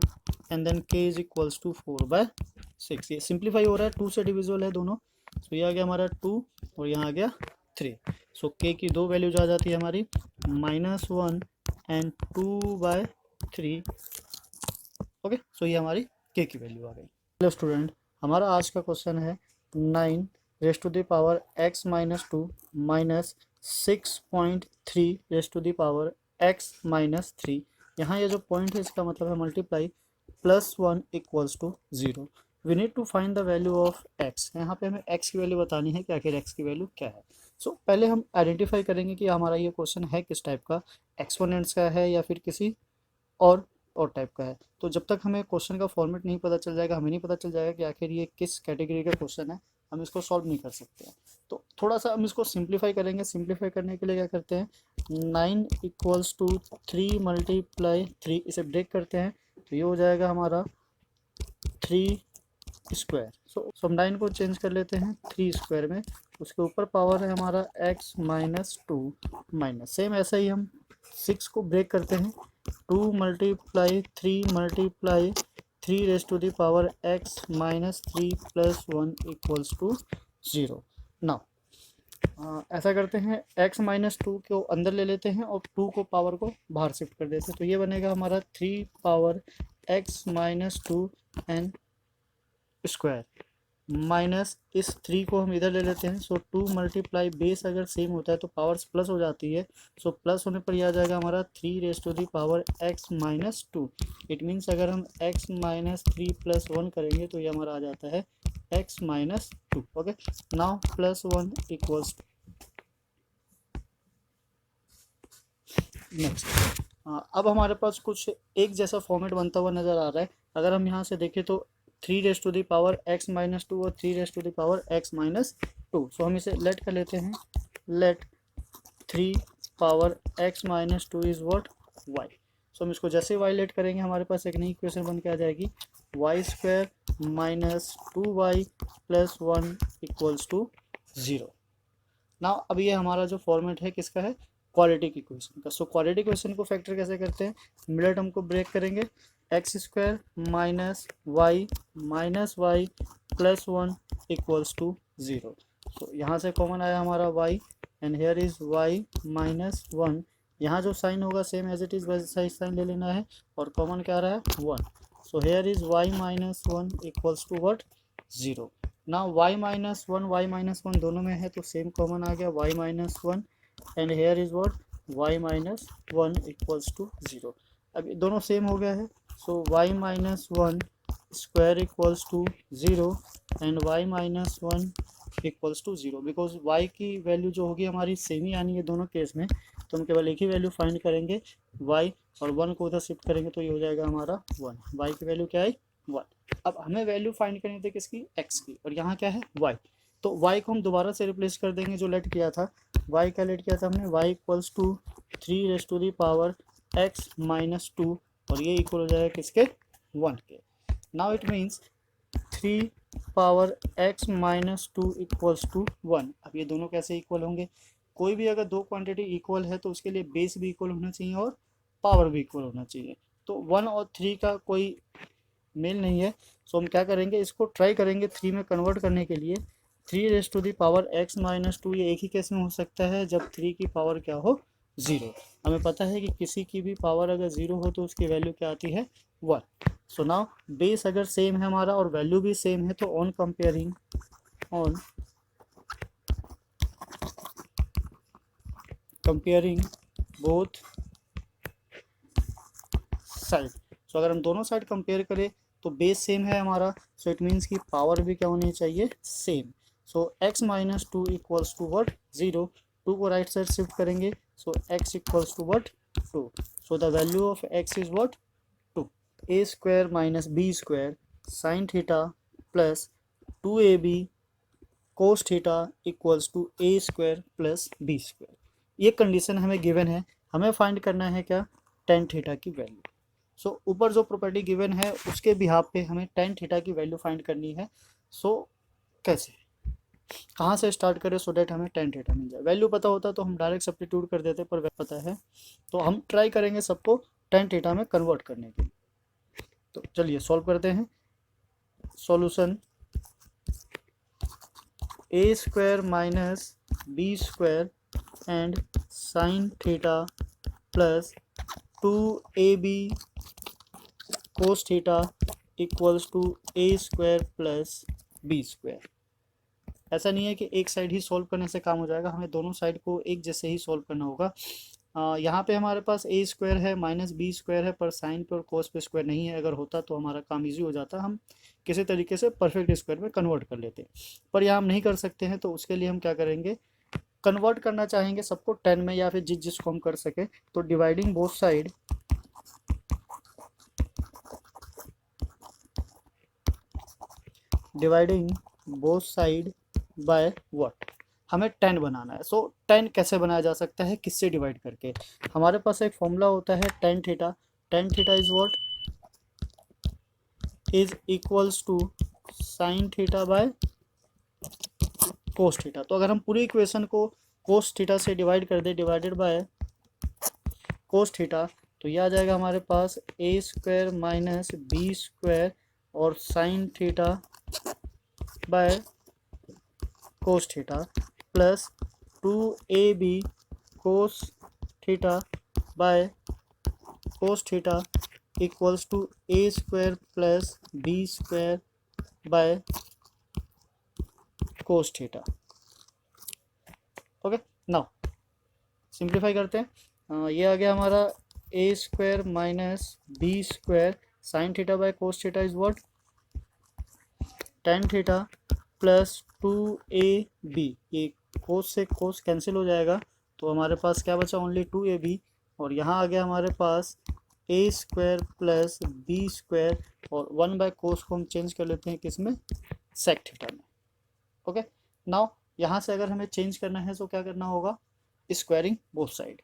and then k is equals to 4/6। ये सिंप्लीफाई हो रहा है, 2 से डिविजिबल है दोनों, सो ये आ गया हमारा 2 और यहाँ आ गया 3। सो k की दो वैल्यूज आ जाती है हमारी -1 एंड 2/3। ओके, सो ये हमारी k की वैल्यू आ गई। हेलो स्टूडेंट, हमारा आज का क्वेश्चन है 9 raise to the power x minus 2 minus 6.3 raise to the power x minus 3। यहाँ ये जो पॉइंट है इसका मतलब है multiply +1 equals to 0। We need to find the value of x। यहाँ पे हमें x की वैल्यू बतानी है कि आखिर x की वैल्यू क्या है। सो पहले हम आइडेंटिफाई करेंगे कि हमारा ये क्वेश्चन है किस टाइप का, एक्सपोनेंट्स का है या फिर किसी और टाइप का है। तो जब तक हमें क्वेश्चन का फॉर्मेट नहीं पता चल जाएगा, हमें नहीं पता चल जाएगा कि आखिर ये किस कैटेगरी का क्वेश्चन है, हम इसको सॉल्व नहीं कर सकते हैं। तो थोड़ा सा हम इसको सिंप्लीफाई करेंगे। सिंप्लीफाई करने के लिए क्या करते हैं, 9 इक्वल्स टू 3 मल्टीप्लाई 3, इसे ब्रेक करते हैं तो ये हो जाएगा हमारा 3 स्क्वायर। सो हम 9 को चेंज कर लेते हैं 3 स्क्वायर में, उसके ऊपर पावर है हमारा x माइनस 2 माइनस, सेम ऐसा ही हम 6 को ब्रेक करते हैं, 2 multiply 3 multiply 3 raise to the power x minus 3 plus 1 equals to 0। Now ऐसा करते हैं, x माइनस 2 को अंदर ले लेते हैं और 2 को पावर को बाहर शिफ्ट कर देते हैं, तो ये बनेगा हमारा 3 power x minus 2 and square minus इस 3 को हम इधर ले लेते हैं। सो 2 मल्टीप्लाई बेस अगर सेम होता है तो पावर्स प्लस हो जाती है, सो प्लस होने पर यह आ जाएगा हमारा 3 raise to the power x minus 2। It means अगर हम x माइनस 3 प्लस 1 करेंगे तो ये हमारा आ जाता है x minus 2। Okay, now +1 equals next. अब हमारे पास कुछ एक जैसा फॉर्मेट बनता हुआ नज़र आ रहा है। अगर हम यहाँ से देखें तो 3 raise to the power x minus 2 और 3 raise to the power x minus 2। So हम इसे लेट कर लेते हैं, let 3 power x minus 2 is what y। सो हम इसको जैसे y लेट करेंगे हमारे पास एक नई इक्वेशन बन के आ जाएगी, y square minus 2y plus 1 equals to 0। ना अब ये हमारा जो फॉर्मेट है किसका है, क्वालिटी इक्वेशन का। सो क्वालिटी इक्वेशन को फैक्टर कैसे करते हैं, मिडल टर्म को ब्रेक करेंगे, x square minus y plus 1 equals to 0। So यहाँ से कॉमन आया हमारा y and here is y minus 1। यहाँ जो साइन होगा सेम एज इट इज़ वैसा ही साइन ले लेना है और कॉमन क्या आ रहा है 1। So here is y minus 1 equals to what 0। ना y माइनस 1 दोनों में है तो सेम कॉमन आ गया y minus 1 and here is what y minus 1 equals to 0। अब ये दोनों सेम हो गया है, so y minus 1 square equals to 0 and y minus 1 equals to 0। Because y की वैल्यू जो होगी हमारी सेम ही आनी है दोनों केस में, तो हम केवल एक ही वैल्यू फाइंड करेंगे y और 1 को उधर शिफ्ट करेंगे तो ये हो जाएगा हमारा 1। y की वैल्यू क्या है 1। अब हमें वैल्यू फाइंड करनी थी किसकी, x की, और यहाँ क्या है y। तो y को हम दोबारा से रिप्लेस कर देंगे, जो लेट किया था y का लेट किया था हमने, y equals to 3 raise to the power x minus 2 और ये इक्वल हो जाएगा किसके 1 के। Now it means 3 power x minus 2 equals to 1। अब ये दोनों कैसे इक्वल होंगे, कोई भी अगर दो क्वांटिटी इक्वल है तो उसके लिए बेस भी इक्वल होना चाहिए और पावर भी इक्वल होना चाहिए। तो 1 और 3 का कोई मेल नहीं है, सो हम क्या करेंगे, इसको ट्राई करेंगे 3 में कन्वर्ट करने के लिए। 3 raise to the power x minus 2 ये एक ही केस में हो सकता है जब 3 की पावर क्या हो 0। हमें पता है कि किसी की भी पावर अगर 0 हो तो उसकी वैल्यू क्या आती है 1। सो नाउ बेस अगर सेम है हमारा और वैल्यू भी सेम है तो ऑन कंपेयरिंग बोथ साइड। सो अगर हम दोनों साइड कंपेयर करें तो बेस सेम है हमारा, सो इट मीन्स कि पावर भी क्या होनी चाहिए same. So x minus two equals to what 0, 2 को राइट साइड शिफ्ट करेंगे, so x equals to what 2, so the value of x is what 2, a square minus b square sine theta plus 2ab cos theta equals to a square plus b square. ये condition हमें given है, हमें find करना है क्या, ten theta की value. सो ऊपर जो प्रॉपर्टी गिवन है उसके बिहाफ पे हमें टेन थीटा की वैल्यू फाइंड करनी है। सो कैसे, कहाँ से स्टार्ट करें सो डैट हमें टेन थीटा मिल जाए। वैल्यू पता होता तो हम डायरेक्ट सब्स्टिट्यूट कर देते, पर पता है तो हम ट्राई करेंगे सबको टेन थीटा में कन्वर्ट करने के लिए। तो चलिए सॉल्व करते हैं। Solution a square minus b square and sine theta plus 2ab cos theta equals to a square plus b square. ऐसा नहीं है कि एक साइड ही सॉल्व करने से काम हो जाएगा, हमें दोनों साइड को एक जैसे ही सॉल्व करना होगा। यहाँ पे हमारे पास a स्क्वायर है माइनस बी स्क्वायर है, पर साइन पे और कोस पे स्क्वायर नहीं है। अगर होता तो हमारा काम इजी हो जाता, हम किसी तरीके से परफेक्ट स्क्वायर में कन्वर्ट कर लेते, पर यहाँ हम नहीं कर सकते हैं। तो उसके लिए हम क्या करेंगे, कन्वर्ट करना चाहेंगे सबको 10 में, या फिर जिसको हम कर सके। तो dividing both side, dividing both side by what, हमें 10 बनाना है। सो 10 कैसे बनाया जा सकता है, किससे डिवाइड करके। हमारे पास एक फॉर्मूला होता है tan theta, tan theta is what, is equals to sine theta by cos theta. तो अगर हम पूरी इक्वेशन को कोस थीटा से डिवाइड कर दे, डिवाइडेड बाय कोस थीटा, तो ये आ जाएगा हमारे पास a square minus b square और sine theta by cos theta plus 2ab cos theta by cos theta equals to a square plus b square by cos theta. Okay, now simplify करते हैं। ये आ गया हमारा a square minus b square sine theta by cos theta is what, tan theta plus 2ab, ये कोस से cos cancel हो जाएगा, तो हमारे पास क्या बचा, ओनली 2ab। और यहाँ आ गया हमारे पास a square plus b square, और 1 बाय कोस को हम चेंज कर लेते हैं किसमें, सेक थीटा में। ओके, नाउ यहाँ से अगर हमें चेंज करना है तो क्या करना होगा, squaring both side,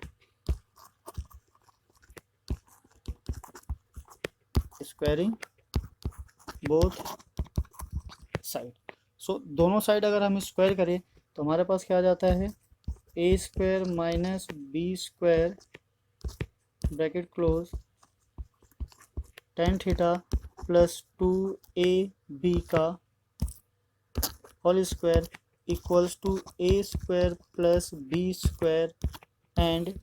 squaring both side. So दोनों साइड अगर हम स्क्वायर करें तो हमारे पास क्या आ जाता है, a square minus b square bracket close tan theta plus 2ab का whole square equals to a square plus b square and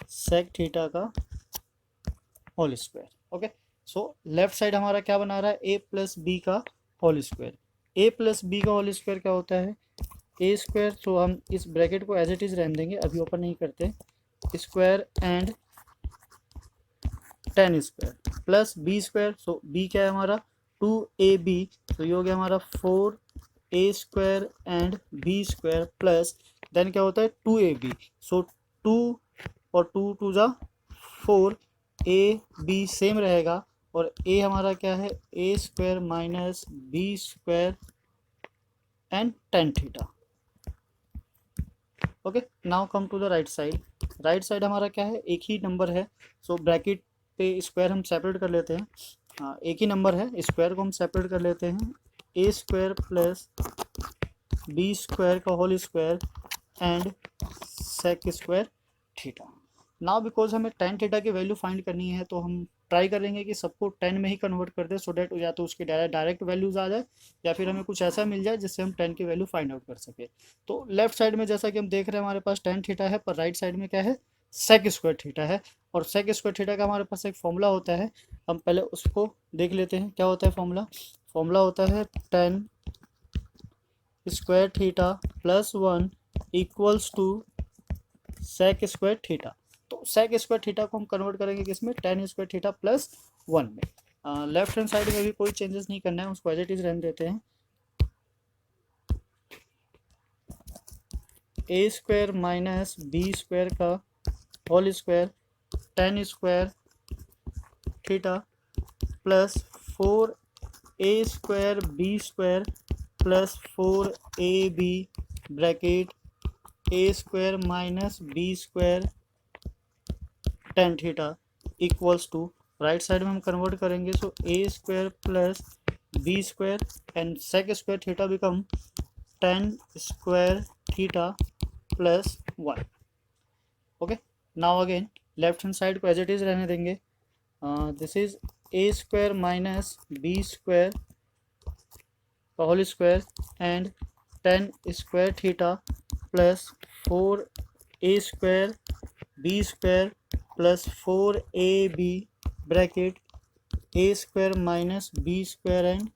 sec theta का whole square. Okay, so left side हमारा क्या बना रहा है, a प्लस बी का whole square. a plus b का whole square क्या होता है, a स्क्वायर, सो हम इस ब्रैकेट को एज इट इज रहने देंगे, अभी ओपन नहीं करते, square and 10 square plus b square, so b क्या है हमारा 2ab, तो ये हो गया हमारा 4a square and b square plus then क्या होता है 2ab, सो 2 और 2 टू जा 4, a b सेम रहेगा, और a हमारा क्या है a square minus b square and tan theta. Okay, now come to the right side. Right side हमारा क्या है, एक ही नंबर है, सो ब्रैकेट पे स्क्वायर हम सेपरेट कर लेते हैं। हाँ, एक ही नंबर है, स्क्वायर को हम सेपरेट कर लेते हैं, a square plus b square का whole square and sec square theta. Now because हमें टेन थीटा की वैल्यू फाइंड करनी है, तो हम ट्राई करेंगे कि सबको 10 में ही कन्वर्ट कर दे, सो डैट या तो उसकी डायरेक्ट वैल्यूज आ जाए, या फिर हमें कुछ ऐसा मिल जाए जिससे हम 10 की वैल्यू फाइंड आउट कर सके। तो लेफ्ट साइड में जैसा कि हम देख रहे हैं हमारे पास टेन थीटा है, पर राइट साइड में क्या है, सेक स्क्वायर थीटा है, और सेक स्क्वायर थीटा का हमारे पास एक फॉर्मूला होता है, हम पहले उसको देख लेते हैं। क्या होता है फॉर्मूला, फॉर्मूला होता है tan square theta plus 1 equals to sec square theta. तो सेक स्क्वायर थीटा को हम कन्वर्ट करेंगे किसमें, टेन स्क्वायर थीटा प्लस 1 में। लेफ्ट हैंड साइड में भी कोई चेंजेस नहीं करना है, उसको एज इट इज रहने देते हैं। A square minus b square का whole square tan square theta plus 4 a square b square plus 4 ab bracket a square minus b square tan theta equals to right side में हम convert करेंगे, so a square plus b square and sec square theta become tan square theta plus 1. Okay, now again left hand side को as it is रहने देंगे. This is a square minus b square का whole square and tan square theta plus 4 a square b square plus 4ab bracket a square minus b square and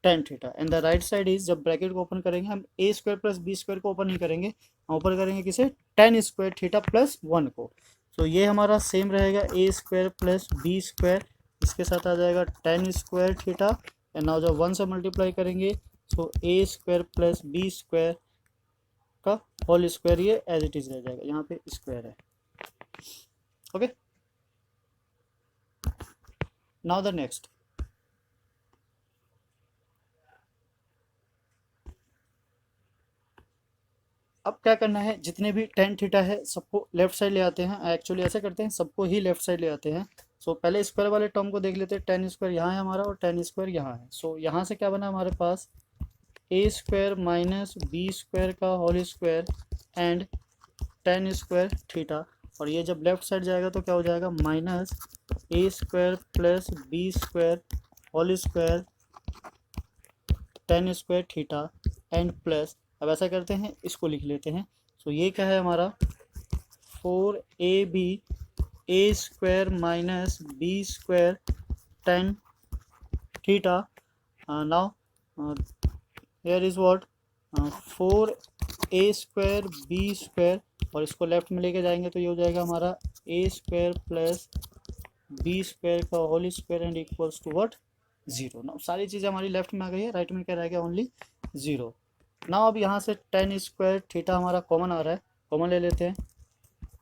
tan theta and the right side is, जब bracket को open करेंगे हम a square plus b square को open नहीं करेंगे, हम open करेंगे किसे, टेन स्क्वायर थीटा प्लस 1 को. सो ये हमारा सेम रहेगा ए स्क्वायर प्लस बी स्क्वायर, इसके साथ आ जाएगा ten square theta and now जब 1 से मल्टीप्लाई करेंगे so a square plus b square का होल स्क्वायर ये एज इट इज रह जाएगा, यहाँ पे स्क्वायर है. Okay, now the next. अब क्या करना है, जितने भी टेन थीटा है सबको लेफ्ट साइड ले आते हैं. एक्चुअली ऐसे करते हैं, सबको ही लेफ्ट साइड ले आते हैं. सो पहले स्क्वायर वाले टर्म को देख लेते हैं. टेन स्क्वायर यहाँ है हमारा और टेन स्क्वायर यहाँ है. सो यहाँ से क्या बना हमारे पास, a square minus b square का whole square and tan square theta, और ये जब लेफ्ट साइड जाएगा तो क्या हो जाएगा, minus a square plus b square whole square tan square theta and plus, अब ऐसा करते हैं इसको लिख लेते हैं. सो ये क्या है हमारा 4ab a square minus b square tan theta. Now here is what 4a square b square, और इसको लेफ्ट में लेके जाएंगे तो ये हो जाएगा हमारा a square plus b square का whole square and equals to what, 0. Now सारी चीज़ें हमारी लेफ्ट में आ गई है, राइट में क्या रह गया, ओनली 0. नाउ अब यहाँ से टेन स्क्वायर थीटा हमारा कॉमन आ रहा है, कॉमन ले लेते हैं.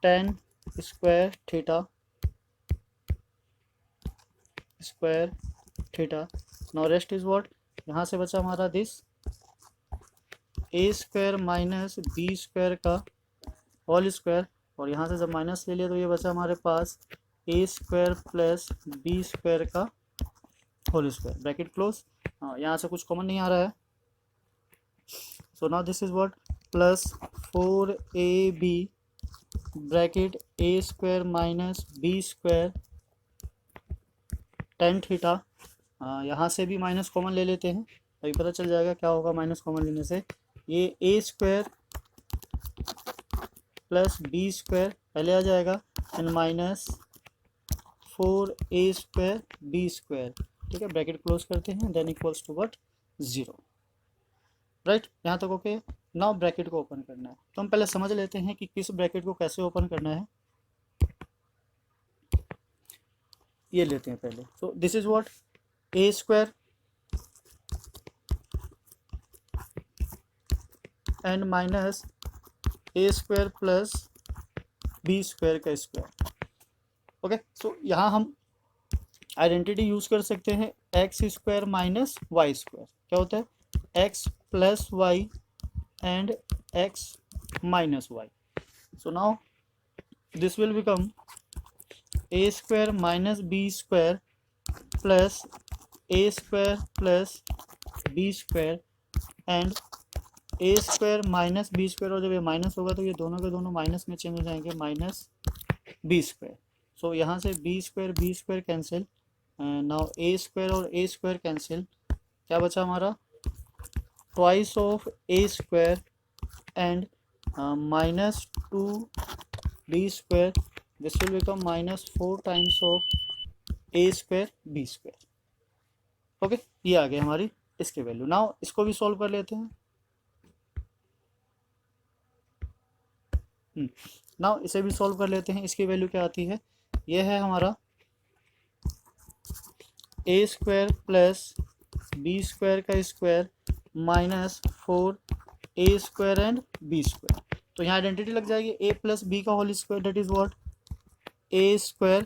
Tan square theta square theta. Now rest is what, यहाँ से बचा हमारा this a square minus b square का होल स्क्वायर, और यहाँ से जब माइनस ले लिया तो ये बचा हमारे पास a square plus b square का होल स्क्वायर ब्रैकेट क्लोज. हाँ, यहाँ से कुछ कॉमन नहीं आ रहा है. So now this is what plus 4ab bracket a square minus b square tan theta. यहाँ से भी माइनस कॉमन ले लेते हैं, अभी पता चल जाएगा क्या होगा माइनस कॉमन लेने से. ये a square plus b square पहले आ जाएगा and minus 4a square b square. ठीक है, ब्रैकेट क्लोज करते हैं, then equals to what, 0. Right, यहाँ तक ओके. नाउ ब्रैकेट को ओपन करना है, तो हम पहले समझ लेते हैं कि किस ब्रैकेट को कैसे ओपन करना है. ये लेते हैं पहले. So this is what, a square and minus a square plus b square का स्क्वायर. ओके, सो यहाँ हम आइडेंटिटी यूज कर सकते हैं, x square minus y square. क्या होता है, x plus y and x minus y. So now this will become a square minus b square plus a square plus b square and a square minus b square, और जब ये minus होगा तो ये दोनों के दोनों माइनस में चेंज हो जाएंगे, माइनस बी स्क्वायर. सो यहाँ से b square cancel, now a square और ए स्क्वायर कैंसिल, क्या बचा हमारा, twice of a square and minus 2b square. This will become minus 4 times of a square b square. Okay, ये आ गई हमारी इसके वैल्यू. नाउ इसको भी सॉल्व कर लेते हैं. नाउ इसे भी सॉल्व कर लेते हैं. इसकी वैल्यू क्या आती है, ये है हमारा a square plus b square का square minus 4 a square and b square. तो यहाँ आइडेंटिटी लग जाएगी ए प्लस बी का whole square, that is what a square,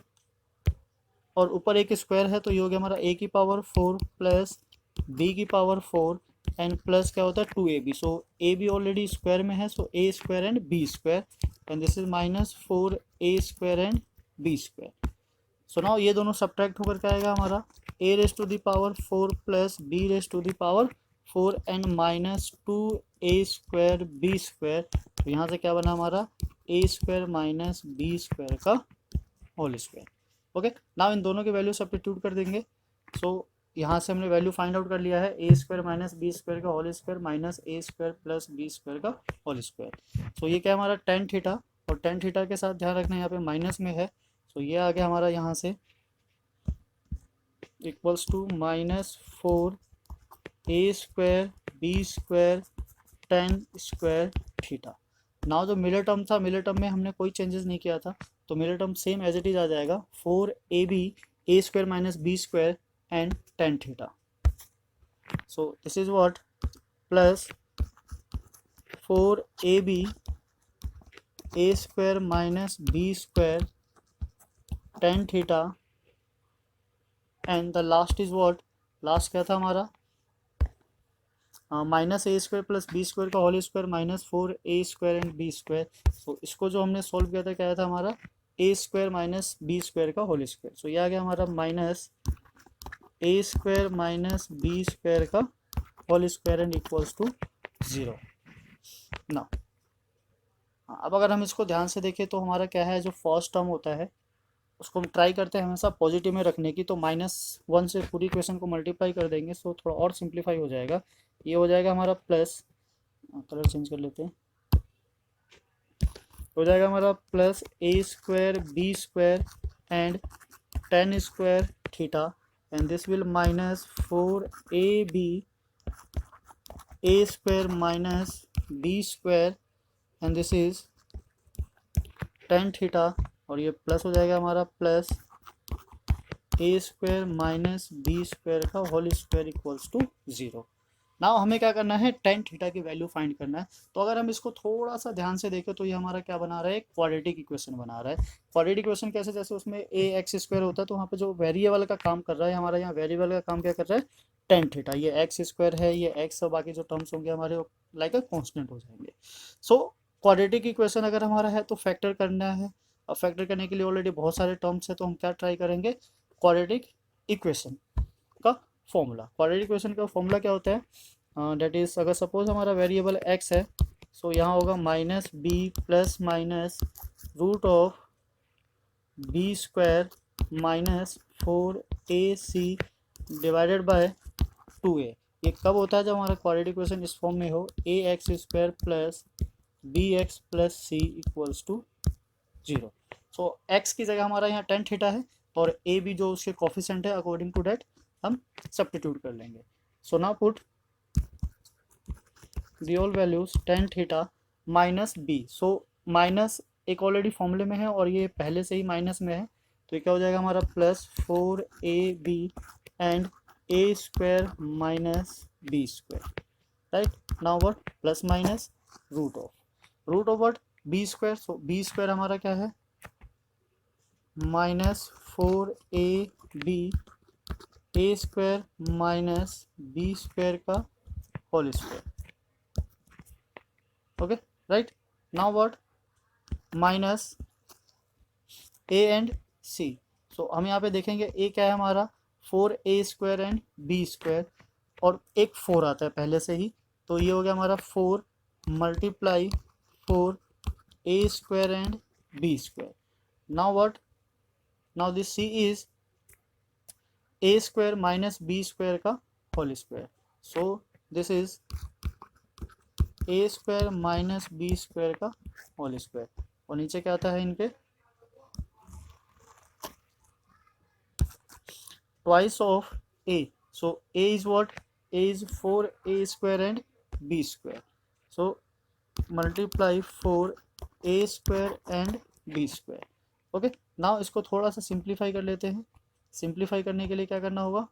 और ऊपर एक स्क्वायर है तो ये हो गया हमारा ए की पावर 4 प्लस बी की पावर 4 एंड प्लस क्या होता है 2ab। So a b already square में है, so a square and b square, and this is minus 4a square and b square. So now ये दोनों सब्ट्रैक्ट होकर क्या आएगा हमारा a raise to the power 4 plus b raise to the power 4 and minus 2a square b square. तो यहाँ से क्या बना हमारा a square minus b square का होल स्क्वायर। ओके, नाउ इन दोनों के वैल्यू सब्स्टिट्यूट कर देंगे। सो यहाँ से हमने वैल्यू फाइंड आउट कर लिया है a square minus b square का whole square minus a square plus b square का होल स्क्वायर। सो ये क्या है हमारा टेन थीटा, और टेन थीटा के साथ ध्यान रखना यहाँ पे माइनस में है, सो ये आ गया हमारा यहाँ से equals to minus 4a square b square tan square theta. Now जो मिलर टर्म था, मिलर टर्म में हमने कोई चेंजेस नहीं किया था, तो middle term same as it is आ जाएगा 4ab a square minus b square and tan theta. So this is what plus 4ab a square minus b square tan theta, and the last is what, last क्या था हमारा minus a square plus b square का whole square minus 4a square and b square. So इसको जो हमने solve किया था क्या आया था हमारा a square minus b square का होल स्क्वायर। सो ये आ गया हमारा minus a square minus b square का whole square and equals to 0। ना अब अगर हम इसको ध्यान से देखें तो हमारा क्या है, जो फर्स्ट टर्म होता है उसको हम ट्राई करते हैं हमेशा पॉजिटिव में रखने की, तो -1 से पूरी इक्वेशन को मल्टीप्लाई कर देंगे, सो थोड़ा और सिंप्लीफाई हो जाएगा। ये हो जाएगा हमारा प्लस, कलर चेंज कर लेते हैं, हो जाएगा हमारा plus a square b square and tan square theta, and this will minus 4ab a square minus b square and this is tan theta, और ये प्लस हो जाएगा हमारा plus a square minus b square का whole square equals to 0। Now हमें क्या करना है, टेन थीटा की वैल्यू फाइंड करना है। तो अगर हम इसको थोड़ा सा ध्यान से देखें तो ये हमारा क्या बना रहा है, क्वाड्रेटिक इक्वेशन बना रहा है। क्वाड्रेटिक इक्वेशन कैसे, जैसे उसमें ए एक्स स्क्वायर होता है तो वहाँ पे जो वेरिएबल का काम कर रहा है, हमारा यहाँ वेरिएबल का काम क्या कर रहा है टेन थीटा। ये एक्स स्क्वायर है, ये एक्स, और बाकी जो टर्म्स होंगे हमारे लाइक अ कॉन्स्टेंट हो जाएंगे। सो क्वाड्रेटिक इक्वेशन अगर हमारा है तो फैक्टर करना है, और फैक्टर करने के लिए ऑलरेडी बहुत सारे टर्म्स है, तो हम क्या ट्राई करेंगे क्वाड्रेटिक इक्वेशन का फॉर्मूला। क्वाड्रेटिक इक्वेशन का फॉर्मूला क्या होता है, डेट इज अगर सपोज हमारा वेरिएबल x है, सो यहाँ होगा minus b plus minus root of b square minus 4ac divided by 2a। ये कब होता है, जब हमारा क्वाड्रेटिक इक्वेशन इस फॉर्म में हो a x square plus B x plus c equals to 0। So x की जगह हमारा यहाँ टेन थीटा है, और a भी जो उसके कोफिशिएंट है अकॉर्डिंग टू डेट हम सब्स्टिट्यूट कर लेंगे। So now put real values tan theta minus b. So minus एक ऑलरेडी फॉर्मूले में है और ये पहले से ही माइनस में है, तो ये क्या हो जाएगा हमारा plus 4ab and a square minus b square, right. Now what plus minus root of what b square. So b square हमारा क्या है minus 4ab a square minus b square का whole square. Okay right, now what minus a and c. So हम यहाँ पे देखेंगे ए क्या है हमारा 4a square and b square, और एक 4 आता है पहले से ही, तो ये हो गया हमारा 4 multiply 4a square and b square. Now what, now this c is a square minus b square का whole square. So this is a square minus b square का होल स्क्वायर, और नीचे क्या आता है इनके twice of a. So a is what, a is 4a square and b square, so multiply 4a square and b square. Okay, now इसको थोड़ा सा सिंप्लीफाई कर लेते हैं। सिंप्लीफाई करने के लिए क्या करना होगा,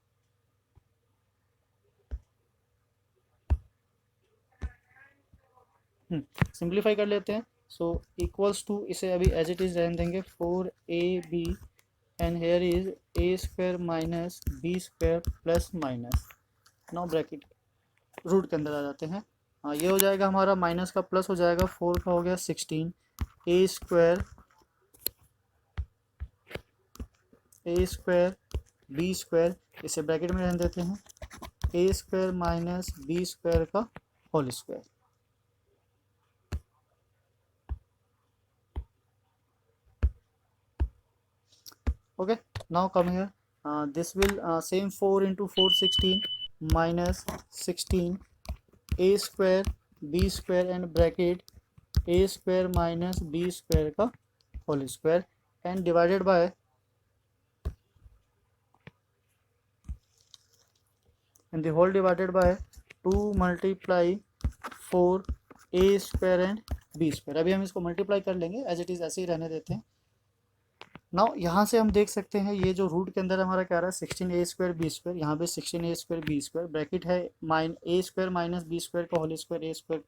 सिंप्लीफाई कर लेते हैं। सो इक्वल्स टू, इसे अभी एज इट इज़ रहने देंगे, 4ab and here is a square minus b square plus minus, now bracket root के अंदर आ जाते हैं। हाँ, ये हो जाएगा हमारा, माइनस का प्लस हो जाएगा, 4 का हो गया 16, ए स्क्वायर बी स्क्वायर, इसे ब्रैकेट में रहने देते हैं, a square minus b square का whole square. Okay, now come here, this will same 4 into 4 16 minus 16 a square b square and bracket a square minus b square का whole square and divided by, and the whole divided by 2 multiply 4 a square and b square। अभी हम इसको multiply कर लेंगे, as it is ऐसे ही रहने देते हैं। नाउ यहाँ से हम देख सकते हैं ये जो रूट के अंदर हमारा क्या रहा है, 16 ए स्क्वायर बी स्क्वायर, यहाँ पे 16 a square b square, bracket है a square minus b square का होल स्क्वायर, ए स्क्वायर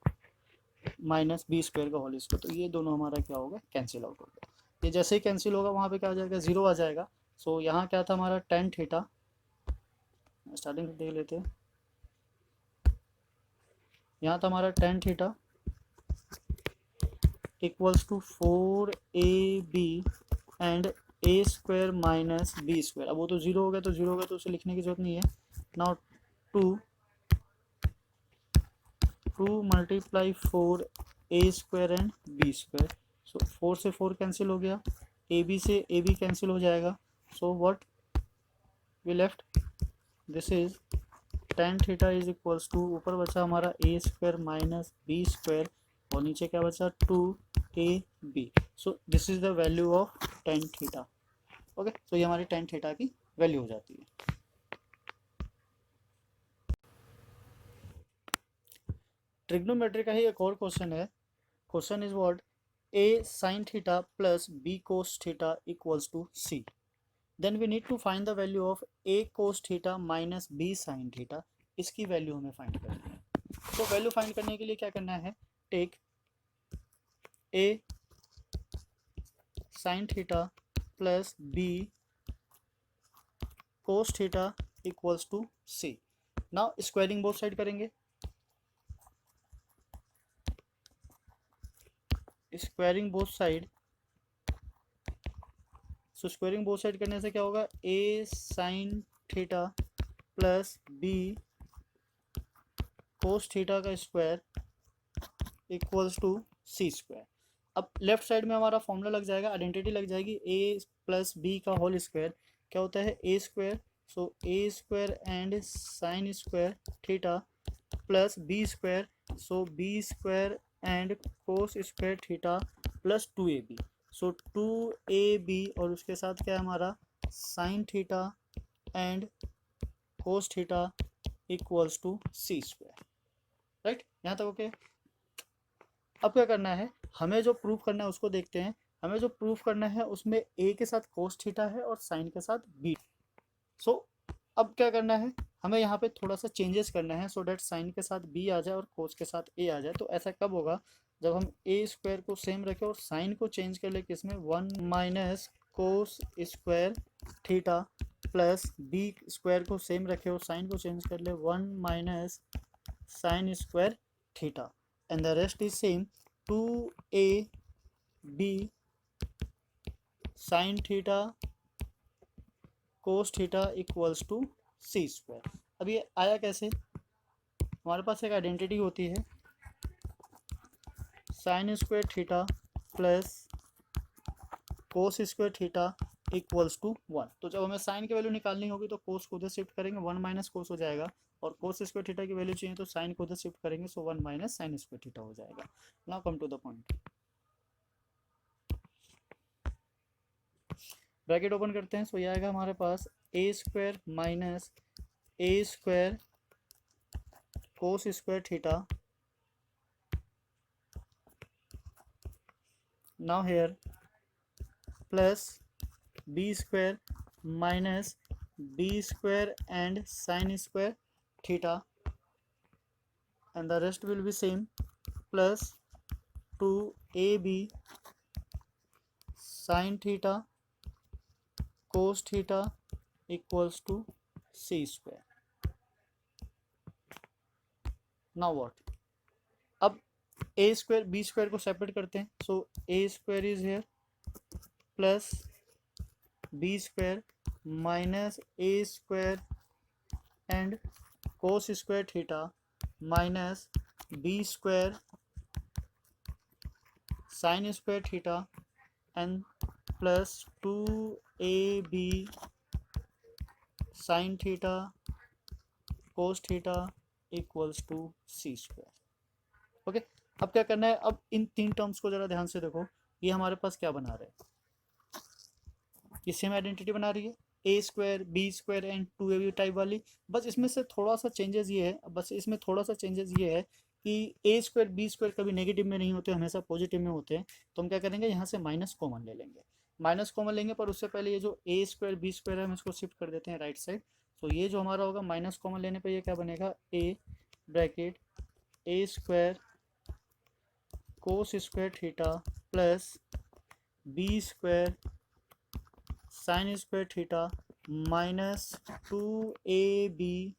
माइनस बी स्क्वायर का होल स्क्वायर, तो ये दोनों हमारा क्या होगा, कैंसिल आउट होगा। ये जैसे ही कैंसिल होगा वहाँ पे क्या आ जाएगा, जीरो आ जाएगा। सो यहाँ क्या था हमारा, टेन थीटा, स्टार्टिंग से देख लेते हैं, यहाँ था हमारा tan theta equals to 4ab and a square minus b square. अब वो तो जीरो हो गया, तो जीरो हो गया तो उसे लिखने की जरूरत नहीं है। Now to multiply 4 a square and b square, so 4 से 4 कैंसिल हो गया, ए बी से ए बी कैंसिल हो जाएगा, so what we left, this is tan theta is equals to, ऊपर बचा हमारा a square minus b square और नीचे क्या बचा, 2ab। So this is the value of tan theta. Okay, तो ये हमारी टेन थीटा की वैल्यू हो जाती है। ट्रिग्नोमेट्री का ही एक और क्वेश्चन है, question is what, a sin theta plus b cos theta equals to c, then we need to find the value of a cos theta minus b sin theta, इसकी value हमें find करनी है। तो value find करने के लिए क्या करना है, take a sin theta plus b cos theta equals to c। Now squaring both side करेंगे, squaring both side, so squaring both side करने से क्या होगा, a sin theta plus b cos theta का square equals to c square. अब left side में हमारा formula लग जाएगा, आइडेंटिटी लग जाएगी, a प्लस बी का होल स्क्वायर क्या होता है, a square, so a square and sine square theta plus b square, so b square and cos square theta plus 2ab, so 2ab और उसके साथ क्या है हमारा sine theta and cos theta equals to c square. Right, यहाँ तक okay. अब क्या करना है, हमें जो प्रूफ करना है उसको देखते हैं। हमें जो प्रूफ करना है उसमें a के साथ कोस थीटा है और साइन के साथ b। सो अब क्या करना है, हमें यहाँ पे थोड़ा सा चेंजेस करना है, सो डैट साइन के साथ b आ जाए और कोस के साथ a आ जाए। तो ऐसा कब होगा, जब हम a स्क्वायर को सेम रखें और साइन को चेंज कर ले किसमें, 1 minus cos square theta plus b square को सेम रखे और साइन को चेंज कर ले 1 minus sine square theta and the rest is same, 2ab sin theta cos theta equals to c square. अब ये आया कैसे, हमारे पास एक आइडेंटिटी होती है, sine square theta plus cos square theta equals to 1। तो जब हमें साइन की वैल्यू निकालनी होगी तो कोस को उधर शिफ्ट करेंगे, 1 माइनस कोस हो जाएगा, और कोस स्क्वायर थीटा की वैल्यू चाहिए तो साइन को उधर शिफ्ट करेंगे, so 1 minus sine square theta हो जाएगा। Now come to the point, bracket open करते हैं, सो ये आएगा हमारे पास a square minus a square cos square theta, now here plus b square minus b square and sine square theta and the rest will be same, plus two a b sine theta cos theta equals to c square. Now what, अब a square b square को separate करते हैं। So a square is here plus b square minus a square and cos square theta minus b square sine square theta and plus two a b sine theta cos theta equals to c square. Okay, अब क्या करना है, अब इन तीन terms को जरा ध्यान से देखो। ये हमारे पास क्या बना रहे हैं, ये सेम आइडेंटिटी बना रही है, a square b square and two a b type वाली। बस इसमें से थोड़ा सा चेंजेस ये है, बस इसमें थोड़ा सा चेंजेस ये है कि ए स्क्वायर बी स्क्वायर कभी नेगेटिव में नहीं होते, हमेशा पॉजिटिव में होते हैं। तो हम क्या करेंगे, यहाँ से माइनस कॉमन ले लेंगे, माइनस कॉमन लेंगे। पर उससे पहले ये जो ए स्क्वायर बी स्क्वायर है हम इसको शिफ्ट कर देते हैं राइट साइड। तो ये जो हमारा होगा माइनस कॉमन लेने पर ये क्या बनेगा, a bracket a square cos square theta plus b square sine square theta minus two a b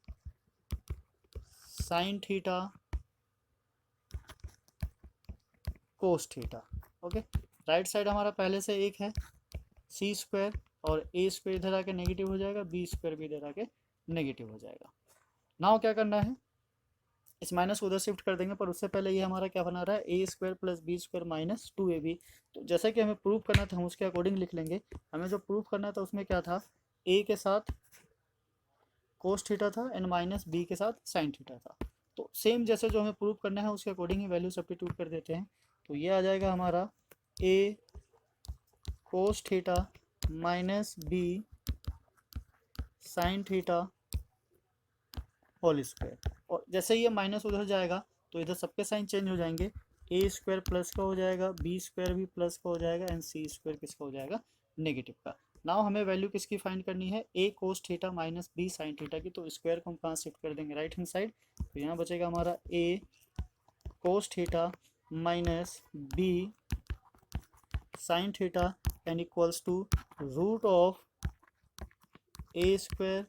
sine theta cos theta. Okay, right side हमारा पहले से एक है सी स्क्वायर, और ए स्क्वायर इधर आके नेगेटिव हो जाएगा, बी स्क्वायर भी इधर आके नेगेटिव हो जाएगा। नाउ क्या करना है, इस माइनस को उधर शिफ्ट कर देंगे। पर उससे पहले ये हमारा क्या बना रहा है, a square plus b square minus two a b. तो जैसा कि हमें प्रूव करना था हम उसके अकॉर्डिंग लिख लेंगे। हमें जो प्रूव करना था उसमें क्या था, ए के साथ कोस थीटा था एंड माइनस बी के साथ साइन थीटा था। तो सेम जैसे जो हमें प्रूव करना है उसके अकॉर्डिंग ही वैल्यू सब्स्टिट्यूट कर देते हैं। तो ये आ जाएगा हमारा a cos theta minus b sine theta whole square. और जैसे ही ये माइनस उधर जाएगा तो इधर सबके साइन चेंज हो जाएंगे, ए स्क्वायर प्लस का हो जाएगा, बी स्क्वायर भी प्लस का हो जाएगा एंड सी स्क्वायर किसका हो जाएगा, नेगेटिव का। नाउ हमें वैल्यू किसकी फाइंड करनी है, a cos theta minus b sine theta की। तो स्क्वायर को हम कहाँ शिफ्ट कर देंगे, राइट हैंड साइड। तो यहाँ बचेगा हमारा a cos theta minus b sine theta and equals to root of a square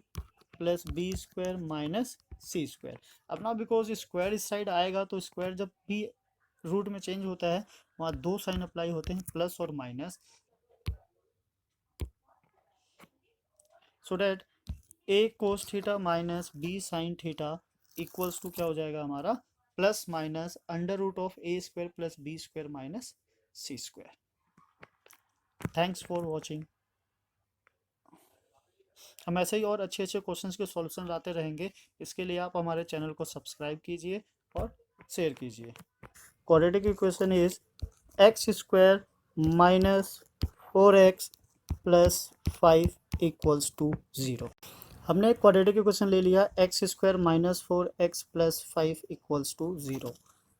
plus b square minus c square. अब ना बिकॉज स्क्वायर इस साइड आएगा तो स्क्वायर जब भी रूट में चेंज होता है वहाँ दो साइन अप्लाई होते हैं, प्लस और minus. So that a cos theta minus b sine theta equals to क्या हो जाएगा हमारा, plus minus under root of a square plus b square minus c square. Thanks for watching. हम ऐसे ही और अच्छे अच्छे क्वेश्चंस के सॉल्यूशन लाते रहेंगे। इसके लिए आप हमारे चैनल को सब्सक्राइब कीजिए और शेयर कीजिए। Quadratic equation is x square minus 4x plus 5 equals to 0। हमने एक क्वाड्रेटिक इक्वेशन ले लिया, x square minus 4x plus 5 equals to 0।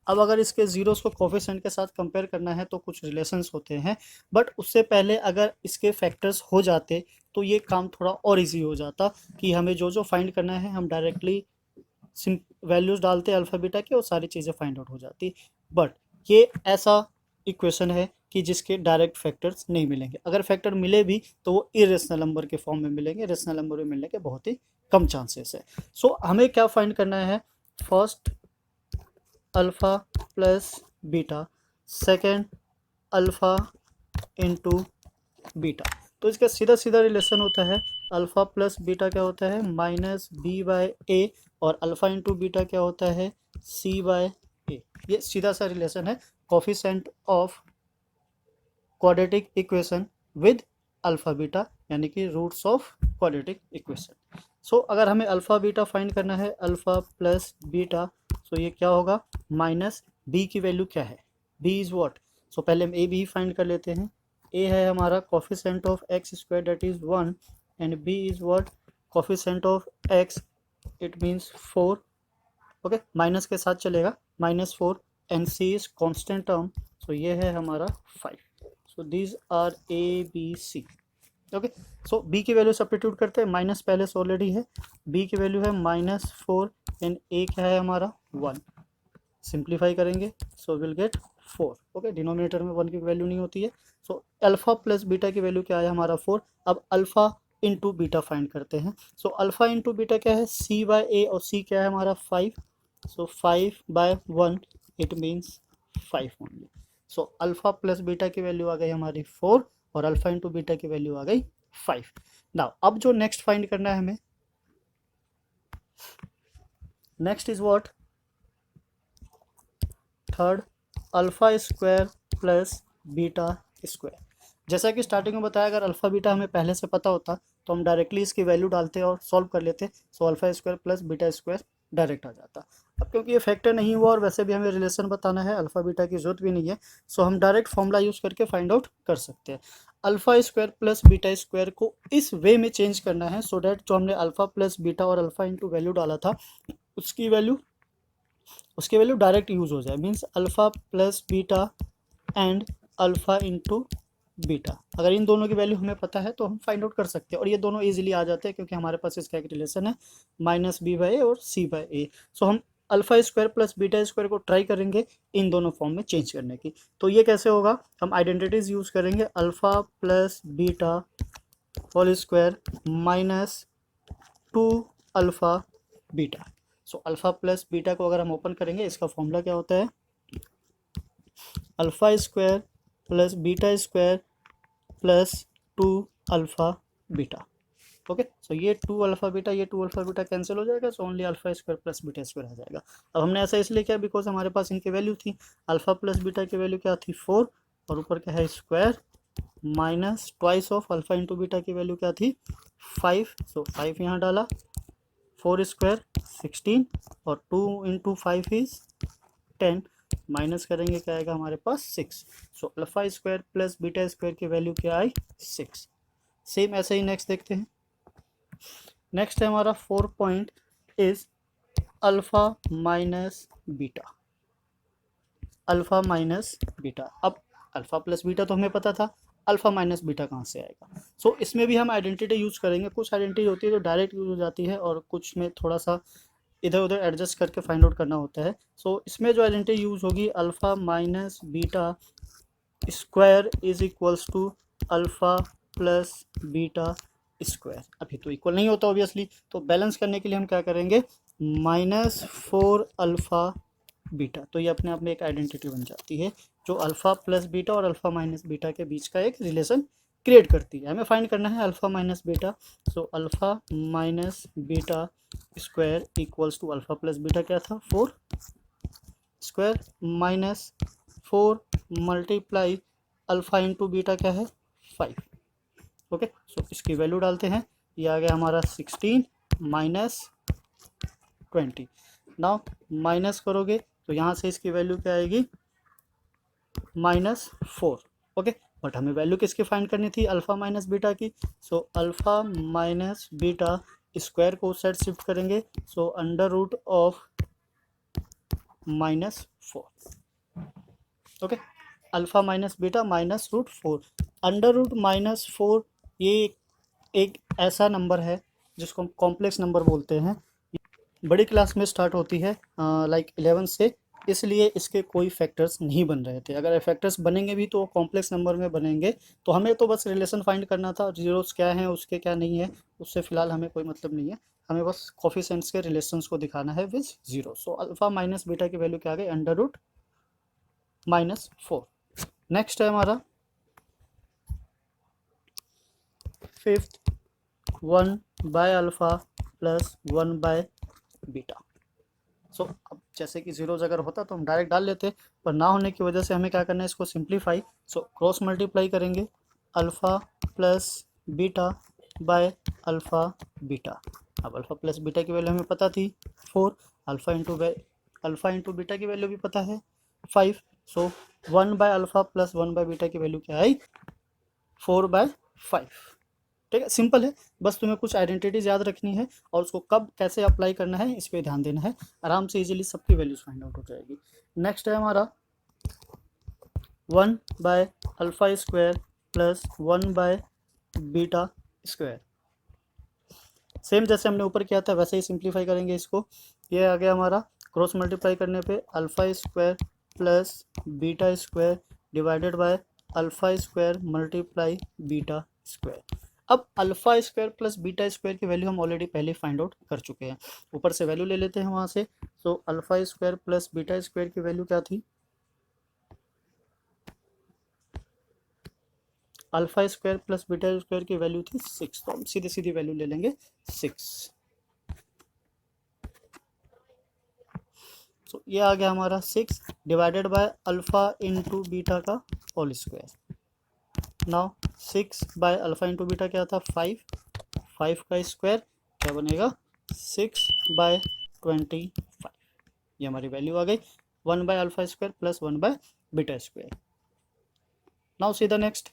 अब अगर इसके जीरोस को कोफिशिएंट के साथ कंपेयर करना है तो कुछ रिलेशंस होते हैं, बट उससे पहले अगर इसके फैक्टर्स हो जाते तो ये काम थोड़ा और इजी हो जाता कि हमें जो जो फाइंड करना है हम डायरेक्टली वैल्यूज़ डालते अल्फा बीटा के और सारी चीज़ें फाइंड आउट हो जाती। बट ये ऐसा इक्वेशन है कि जिसके डायरेक्ट फैक्टर्स नहीं मिलेंगे, अगर फैक्टर मिले भी तो वो इरेशनल नंबर के फॉर्म में मिलेंगे, रेशनल नंबर में मिलने के बहुत ही कम चांसेस है। सो हमें क्या फाइंड करना है, first alpha plus beta, second alpha into beta. तो इसका सीधा सीधा रिलेशन होता है, अल्फ़ा प्लस बीटा क्या होता है, माइनस बी बाय ए, और अल्फ़ा इंटू बीटा क्या होता है, सी बाय ए। ये सीधा सा रिलेशन है coefficient of quadratic equation with alpha beta, यानी कि रूट्स ऑफ क्वाड्रेटिक इक्वेशन। सो अगर हमें अल्फ़ा बीटा फाइंड करना है, अल्फ़ा प्लस बीटा, सो ये क्या होगा, माइनस बी की वैल्यू क्या है, बी इज़ व्हाट। सो पहले हम ए बी फाइंड कर लेते हैं। ए है हमारा coefficient of x square that is 1 and b is what, coefficient of x, it means 4। Okay, minus के साथ चलेगा, -4 and c is constant term, so ये है हमारा 5। So these are a b c. Okay, so b की value substitute करते हैं, minus पहले से ऑलरेडी है, बी की वैल्यू है -4 एंड ए क्या है हमारा 1। सिंप्लीफाई करेंगे so will get 4। Okay, denominator में 1 की वैल्यू नहीं होती है। सो अल्फा प्लस बीटा की वैल्यू क्या है हमारा 4। अब अल्फा इंटू बीटा फाइंड करते हैं। सो अल्फा इंटू बीटा क्या है, c बाय ए, और c क्या है हमारा 5। सो 5/1 it means 5 only. So alpha plus beta की वैल्यू आ गई हमारी 4 और अल्फा इंटू बीटा की वैल्यू आ गई 5। नाउ अब जो नेक्स्ट फाइंड करना है हमें, next is what, third alpha square plus beta square. जैसा कि स्टार्टिंग में बताया, अगर अल्फा बीटा हमें पहले से पता होता तो हम डायरेक्टली इसकी वैल्यू डालते और सॉल्व कर लेते। So alpha square plus beta square direct आ जाता। अब क्योंकि ये फैक्टर नहीं हुआ और वैसे भी हमें रिलेशन बताना है, अल्फा बीटा की जरूरत भी नहीं है, सो हम डायरेक्ट फॉर्मूला यूज़ करके फाइंड आउट कर सकते हैं। Alpha square plus beta square को इस वे में चेंज करना है सो डैट जो हमने अल्फा प्लस बीटा और अल्फा इंटू वैल्यू डाला था उसकी वैल्यू डायरेक्ट यूज हो जाए। Means alpha plus beta and alpha into beta. अगर इन दोनों की वैल्यू हमें पता है तो हम फाइंड आउट कर सकते हैं और ये दोनों इजीली आ जाते हैं क्योंकि हमारे पास इसका एक रिलेशन है -b/a और c/a। सो हम alpha square plus beta square को ट्राई करेंगे इन दोनों फॉर्म में चेंज करने की। तो ये कैसे होगा, हम आइडेंटिटीज यूज करेंगे, alpha plus beta whole square -2 alpha beta. So alpha plus beta को अगर हम ओपन करेंगे, इसका फॉर्मूला क्या होता है, alpha square plus beta square plus 2 alpha beta. Okay, so ये 2 अल्फा बीटा, ये 2 अल्फा बीटा कैंसिल हो जाएगा, so only alpha square plus beta square आ जाएगा। अब हमने ऐसा इसलिए किया बिकॉज हमारे पास इनकी वैल्यू थी, अल्फा प्लस बीटा की वैल्यू क्या थी 4 और ऊपर क्या है square minus twice of alpha into beta की वैल्यू क्या थी 5। सो 5 यहाँ डाला, 4 स्क्वायर 16 और 2 इंटू 5 इज 10, माइनस करेंगे क्या आएगा हमारे पास 6। सो alpha square plus beta square की वैल्यू क्या आई 6। सेम ऐसे ही नेक्स्ट देखते हैं। नेक्स्ट है हमारा 4 point is alpha minus beta. Alpha minus beta, अब अल्फा प्लस बीटा तो हमें पता था, अल्फा माइनस बीटा कहाँ से आएगा। सो इसमें भी हम आइडेंटिटी यूज़ करेंगे। कुछ आइडेंटिटी होती है जो डायरेक्ट यूज हो जाती है और कुछ में थोड़ा सा इधर उधर एडजस्ट करके फाइंड आउट करना होता है। सो इसमें जो आइडेंटिटी यूज़ होगी, alpha minus beta square is equals to alpha plus beta square. अभी तो इक्वल नहीं होता ऑब्वियसली, तो बैलेंस करने के लिए हम क्या करेंगे, -4 अल्फा बीटा। तो ये अपने आप में एक आइडेंटिटी बन जाती है जो अल्फा प्लस बीटा और अल्फा माइनस बीटा के बीच का एक रिलेशन क्रिएट करती है। हमें फाइंड करना है alpha minus beta. So alpha minus beta square equals to alpha plus beta क्या था 4 square minus 4 multiply alpha into beta क्या है 5। ओके, सो इसकी वैल्यू डालते हैं, ये आ गया हमारा 16 माइनस 20। नाउ माइनस करोगे तो यहाँ से इसकी वैल्यू क्या आएगी -4। ओके, बट हमें वैल्यू किसकी फाइंड करनी थी, अल्फा माइनस बीटा की। So alpha minus beta square को उस साइड शिफ्ट करेंगे, so under root of -4। Okay, alpha minus beta -√4, under root -4 ये एक ऐसा नंबर है जिसको हम कॉम्प्लेक्स नंबर बोलते हैं। बड़ी क्लास में स्टार्ट होती है लाइक 11 से, इसलिए इसके कोई फैक्टर्स नहीं बन रहे थे। अगर फैक्टर्स बनेंगे भी तो कॉम्प्लेक्स नंबर में बनेंगे। तो हमें तो बस रिलेशन फाइंड करना था, जीरोस क्या हैं उसके क्या नहीं है उससे फ़िलहाल हमें कोई मतलब नहीं है, हमें बस कोफिशिएंट्स के रिलेशंस को दिखाना है with zero. So alpha minus beta की वैल्यू क्या आ गई अंडर रूट -4। नेक्स्ट है हमारा fifth 1 by alpha plus 1 by beta. So अब जैसे कि जीरोज अगर होता तो हम डायरेक्ट डाल लेते, पर ना होने की वजह से हमें क्या करना है इसको सिंप्लीफाई। सो क्रॉस मल्टीप्लाई करेंगे, alpha plus beta by alpha beta. अब अल्फ़ा प्लस बीटा की वैल्यू हमें पता थी 4, अल्फ़ा इंटू बीटा की वैल्यू भी पता है 5। सो 1 by alpha plus 1 by beta की वैल्यू क्या आई 4/5। ठीक है, सिंपल है, बस तुम्हें कुछ आइडेंटिटीज याद रखनी है और उसको कब कैसे अप्लाई करना है इस पर ध्यान देना है, आराम से इजीली सबकी वैल्यूज फाइंड आउट हो जाएगी। नेक्स्ट है हमारा 1 by alpha square plus 1 by beta square. Same जैसे हमने ऊपर किया था वैसे ही सिंप्लीफाई करेंगे इसको। ये आ गया हमारा क्रॉस मल्टीप्लाई करने पे alpha square plus beta square divided by alpha square multiply beta square. अब alpha square plus beta square की वैल्यू हम ऑलरेडी पहले फाइंड आउट कर चुके हैं, ऊपर से वैल्यू ले लेते हैं वहां से। सो alpha square plus beta square की वैल्यू क्या थी, alpha square plus beta square की वैल्यू थी 6, तो हम सीधी सीधी वैल्यू ले लेंगे 6। तो ये आ गया हमारा 6 divided by alpha into beta का whole square. Now 6 by alpha into beta क्या था 5, 5 का स्क्वायर क्या बनेगा 6 बाय 25, ये हमारी वैल्यू आ गई 1 bye alpha square plus 1 by beta square. Now see the next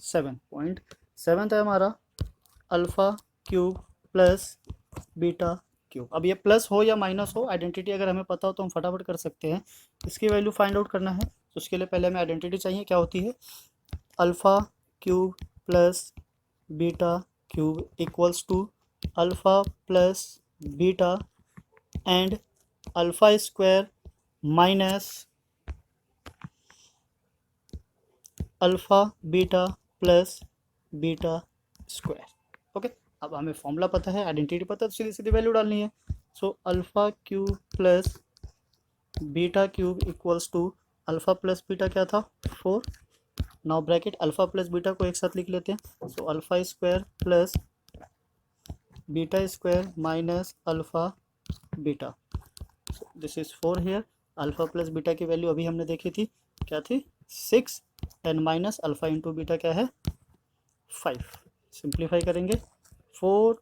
7.7 है हमारा alpha cube plus beta cube. अब ये प्लस हो या माइनस हो, आइडेंटिटी अगर हमें पता हो तो हम फटाफट कर सकते हैं। इसकी वैल्यू फाइंड आउट करना है तो उसके लिए पहले हमें आइडेंटिटी चाहिए, क्या होती है, alpha cube plus beta cube equals to alpha plus beta and alpha square minus alpha beta plus beta square. Okay, अब हमें फॉर्मूला पता है, आइडेंटिटी पता है, तो सीधी सीधी वैल्यू डालनी है। So alpha cube plus beta cube equals to alpha plus beta क्या था 4। Now bracket alpha plus beta को एक साथ लिख लेते हैं। So alpha square plus beta square minus alpha beta, this is 4 here. Alpha plus beta की value अभी हमने देखी थी, क्या थी 6 and minus alpha into beta क्या है 5। सिंप्लीफाई करेंगे 4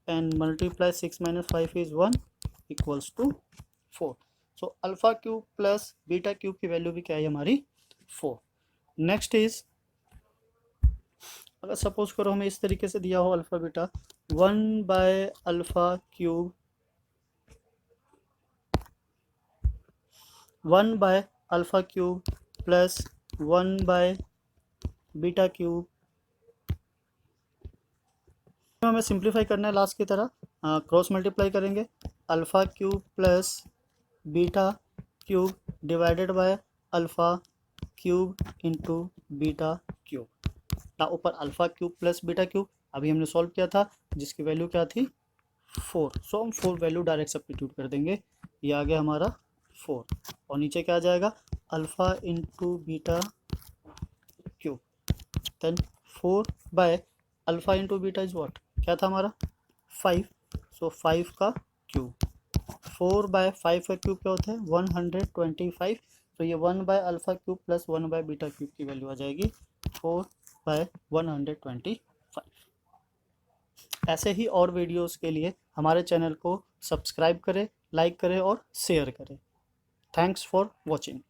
and multiply 6 minus 5 is 1 equals to 4। So alpha cube plus beta cube की वैल्यू भी क्या है हमारी 4। नेक्स्ट इज, अगर सपोज करो हमें इस तरीके से दिया हो alpha beta 1 by alpha cube 1 by alpha cube plus 1 by beta cube, हमें सिंप्लीफाई करना है लास्ट की तरह, क्रॉस मल्टीप्लाई करेंगे alpha cube plus beta cube divided by alpha cube into beta cube. ना ऊपर alpha cube plus beta cube अभी हमने सॉल्व किया था जिसकी वैल्यू क्या थी 4। सो हम 4 वैल्यू डायरेक्ट सब्स्टिट्यूट कर देंगे, ये आ गया हमारा 4 और नीचे क्या आ जाएगा alpha into beta cube then 4 by alpha into beta is what, क्या था हमारा 5। सो 5 का क्यूब, 4 बाय 5 का क्यूब क्या होता है 125। तो ये 1 by alpha cube plus 1 by beta cube की वैल्यू आ जाएगी 4 बाय 125। ऐसे ही और वीडियोस के लिए हमारे चैनल को सब्सक्राइब करें, लाइक करें और शेयर करें। Thanks for watching.